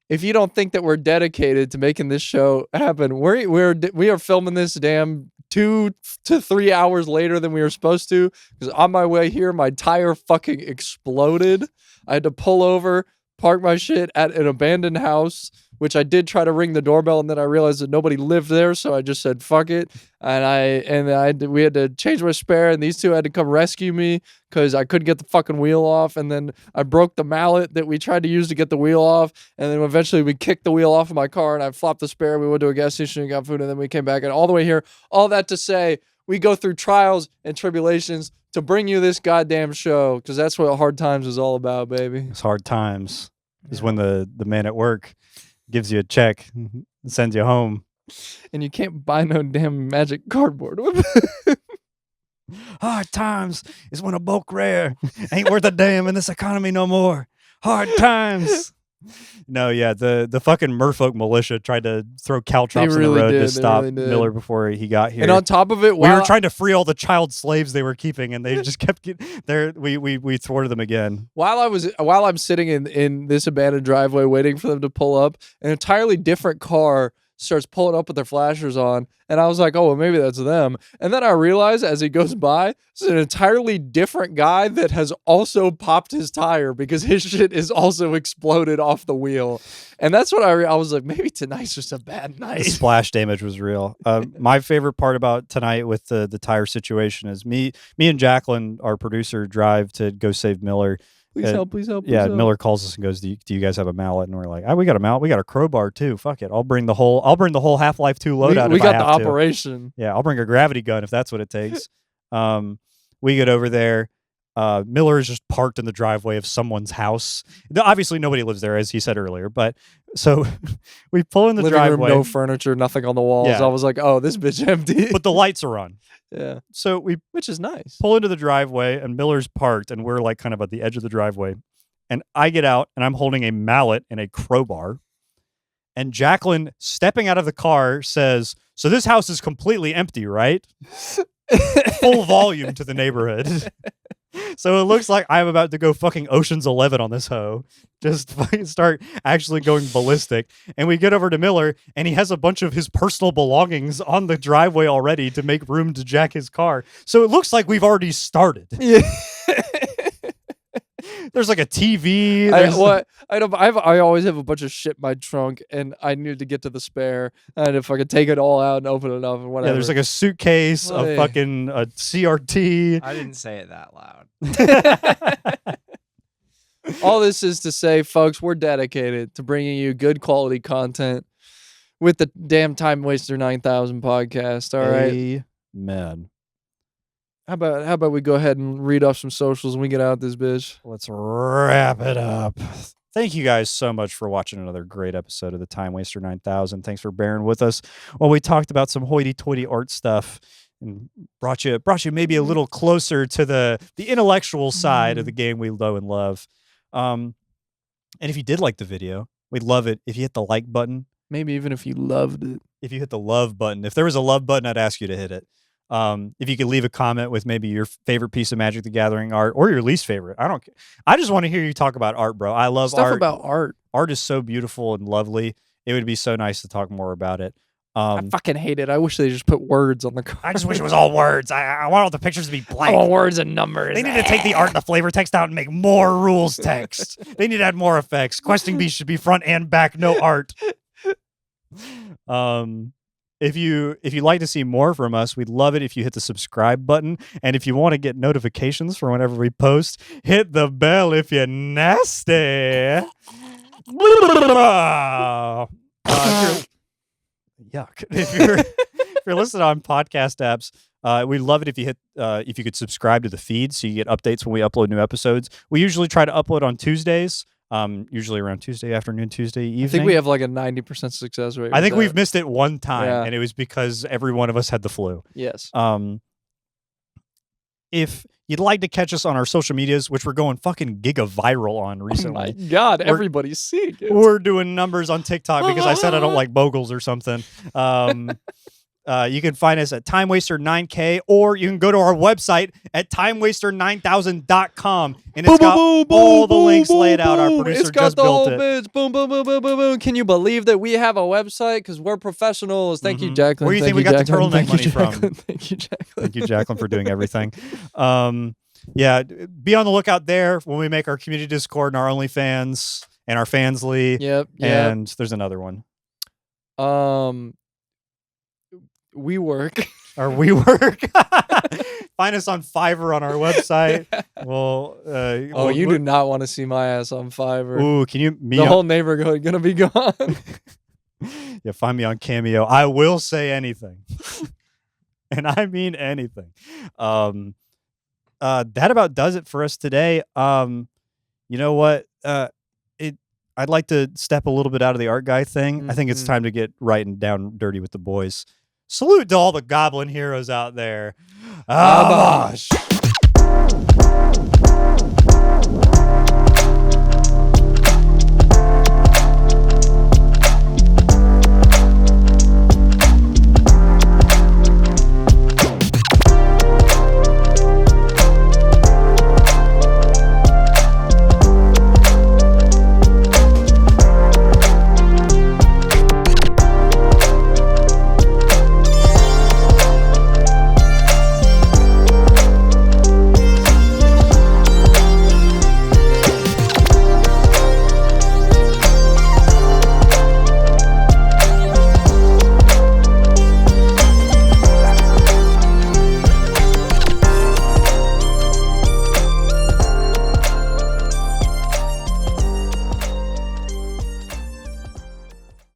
[SPEAKER 1] if you don't think that we're dedicated to making this show happen, we are filming this damn 2 to 3 hours later than we were supposed to. Because on my way here, my tire fucking exploded. I had to pull over, park my shit at an abandoned house, which I did try to ring the doorbell, and then I realized that nobody lived there, so I just said fuck it, we had to change my spare, and these two had to come rescue me because I couldn't get the fucking wheel off, and then I broke the mallet that we tried to use to get the wheel off, and then eventually we kicked the wheel off of my car, and I flopped the spare. We went to a gas station and got food, and then we came back, and all the way here, all that to say, we go through trials and tribulations to bring you this goddamn show, because that's what Hard Times is all about, baby.
[SPEAKER 2] It's hard times. Is when the man at work gives you a check and sends you home.
[SPEAKER 1] And you can't buy no damn magic cardboard with it.
[SPEAKER 2] Hard times is when a bulk rare ain't worth a damn in this economy no more. Hard times. No, yeah, the fucking merfolk militia tried to throw caltrops in the road to stop Miller before he got here.
[SPEAKER 1] And on top of it,
[SPEAKER 2] we were trying to free all the child slaves they were keeping, and they just kept there. We thwarted them again.
[SPEAKER 1] While I'm sitting in this abandoned driveway waiting for them to pull up, an entirely different car starts pulling up with their flashers on, and I was like, oh, well, maybe that's them. And then I realized as he goes by, it's an entirely different guy that has also popped his tire because his shit is also exploded off the wheel. And that's what I was like, maybe tonight's just a bad night.
[SPEAKER 2] The splash damage was real. My favorite part about tonight with the tire situation is me and Jacqueline, our producer, drive to go save Miller.
[SPEAKER 1] Please help.
[SPEAKER 2] Yeah,
[SPEAKER 1] help.
[SPEAKER 2] Miller calls us and goes, "Do you guys have a mallet?" And we're like, we got a mallet. We got a crowbar too. Fuck it. I'll bring the whole Half-Life 2 loadout.
[SPEAKER 1] We
[SPEAKER 2] if
[SPEAKER 1] got
[SPEAKER 2] I
[SPEAKER 1] the
[SPEAKER 2] have to.
[SPEAKER 1] operation.
[SPEAKER 2] Yeah, I'll bring a gravity gun if that's what it takes. We get over there. Miller is just parked in the driveway of someone's house. Obviously, nobody lives there, as he said earlier. But so we pull in the
[SPEAKER 1] Living
[SPEAKER 2] driveway.
[SPEAKER 1] room, no furniture, nothing on the walls.
[SPEAKER 2] Yeah.
[SPEAKER 1] I was like, oh, this bitch empty.
[SPEAKER 2] But the lights are on.
[SPEAKER 1] Yeah,
[SPEAKER 2] So we
[SPEAKER 1] which is nice.
[SPEAKER 2] pull into the driveway, and Miller's parked, and we're like kind of at the edge of the driveway. And I get out, and I'm holding a mallet and a crowbar. And Jacqueline, stepping out of the car, says, "So this house is completely empty, right?" Full volume to the neighborhood. So it looks like I'm about to go fucking Ocean's 11 on this hoe. Just fucking start actually going ballistic. And we get over to Miller, and he has a bunch of his personal belongings on the driveway already to make room to jack his car. So it looks like we've already started.
[SPEAKER 1] Yeah.
[SPEAKER 2] There's like a TV.
[SPEAKER 1] I always have a bunch of shit in my trunk, and I need to get to the spare. And if I could take it all out and open it up and whatever.
[SPEAKER 2] Yeah, there's like a suitcase,
[SPEAKER 1] Oh,
[SPEAKER 2] a
[SPEAKER 1] yeah.
[SPEAKER 2] fucking CRT.
[SPEAKER 4] I didn't say it that loud.
[SPEAKER 1] All this is to say, folks, we're dedicated to bringing you good quality content with the damn Timewaster 9000 podcast. All right.
[SPEAKER 2] Amen.
[SPEAKER 1] How about we go ahead and read off some socials and we get out this bitch.
[SPEAKER 2] Let's wrap it up. Thank you guys so much for watching another great episode of the Timewaster 9000. Thanks for bearing with us while we talked about some hoity-toity art stuff and brought you maybe a little closer to the intellectual side of the game we know and love. And if you did like the video, we'd love it if you hit the like button.
[SPEAKER 1] Maybe even if you loved it.
[SPEAKER 2] If you hit the love button. If there was a love button, I'd ask you to hit it. If you could leave a comment with maybe your favorite piece of Magic the Gathering art or your least favorite. I don't care. I just want to hear you talk about art, bro. I love
[SPEAKER 1] Stuff
[SPEAKER 2] art.
[SPEAKER 1] about art.
[SPEAKER 2] Art is so beautiful and lovely. It would be so nice to talk more about it.
[SPEAKER 1] I fucking hate it. I wish they just put words on the card.
[SPEAKER 2] I just wish it was all words. I want all the pictures to be
[SPEAKER 1] I
[SPEAKER 2] blank.
[SPEAKER 1] want words and numbers.
[SPEAKER 2] They need to take the art and the flavor text out and make more rules text. They need to add more effects. Questing Beast should be front and back, no art. If you'd like to see more from us, we'd love it if you hit the subscribe button. And if you want to get notifications for whenever we post, hit the bell if you're nasty. Yuck. If you're listening on podcast apps, we'd love it if you if you could subscribe to the feed so you get updates when we upload new episodes. We usually try to upload on Tuesdays, usually around Tuesday afternoon, Tuesday evening.
[SPEAKER 1] I think we have like a 90% success rate.
[SPEAKER 2] I think
[SPEAKER 1] with
[SPEAKER 2] we've
[SPEAKER 1] that.
[SPEAKER 2] missed it one time,
[SPEAKER 1] Yeah.
[SPEAKER 2] and it was because every one of us had the flu.
[SPEAKER 1] Yes.
[SPEAKER 2] If you'd like to catch us on our social medias, which we're going fucking giga viral on
[SPEAKER 1] Oh my
[SPEAKER 2] recently,
[SPEAKER 1] God, everybody's seeing it.
[SPEAKER 2] we're doing numbers on TikTok because I said I don't like Bogles or something. You can find us at Timewaster9K, or you can go to our website at Timewaster9000.com, and it's got all the links laid out. Our producer
[SPEAKER 1] It's got
[SPEAKER 2] just
[SPEAKER 1] the
[SPEAKER 2] built
[SPEAKER 1] whole
[SPEAKER 2] it.
[SPEAKER 1] bitch. Boom, boom, boom, boom, boom, boom. Can you believe that we have a website? Because we're professionals. Thank you,
[SPEAKER 2] Mhm.
[SPEAKER 1] Jacqueline.
[SPEAKER 2] Where do you
[SPEAKER 1] Thank
[SPEAKER 2] think we got the
[SPEAKER 1] Jacqueline.
[SPEAKER 2] turtleneck
[SPEAKER 1] Thank you,
[SPEAKER 2] money from?
[SPEAKER 1] Jacqueline. Thank you, Jacqueline.
[SPEAKER 2] Thank you, Jacqueline, for doing everything. Yeah, be on the lookout there when we make our community Discord and our OnlyFans and our Fansly.
[SPEAKER 1] Yep.
[SPEAKER 2] And there's another one.
[SPEAKER 1] We work.
[SPEAKER 2] Or we work. Find us on Fiverr on our website. Well,
[SPEAKER 1] Oh, you do not want to see my ass on Fiverr.
[SPEAKER 2] Ooh, can you
[SPEAKER 1] The whole neighborhood gonna be gone.
[SPEAKER 2] Yeah, find me on Cameo. I will say anything. And I mean anything. That about does it for us today. You know what? I'd like to step a little bit out of the art guy thing. I think it's
[SPEAKER 1] Mhm.
[SPEAKER 2] time to get right and down dirty with the boys. Salute to all the goblin heroes out there.
[SPEAKER 1] Abash.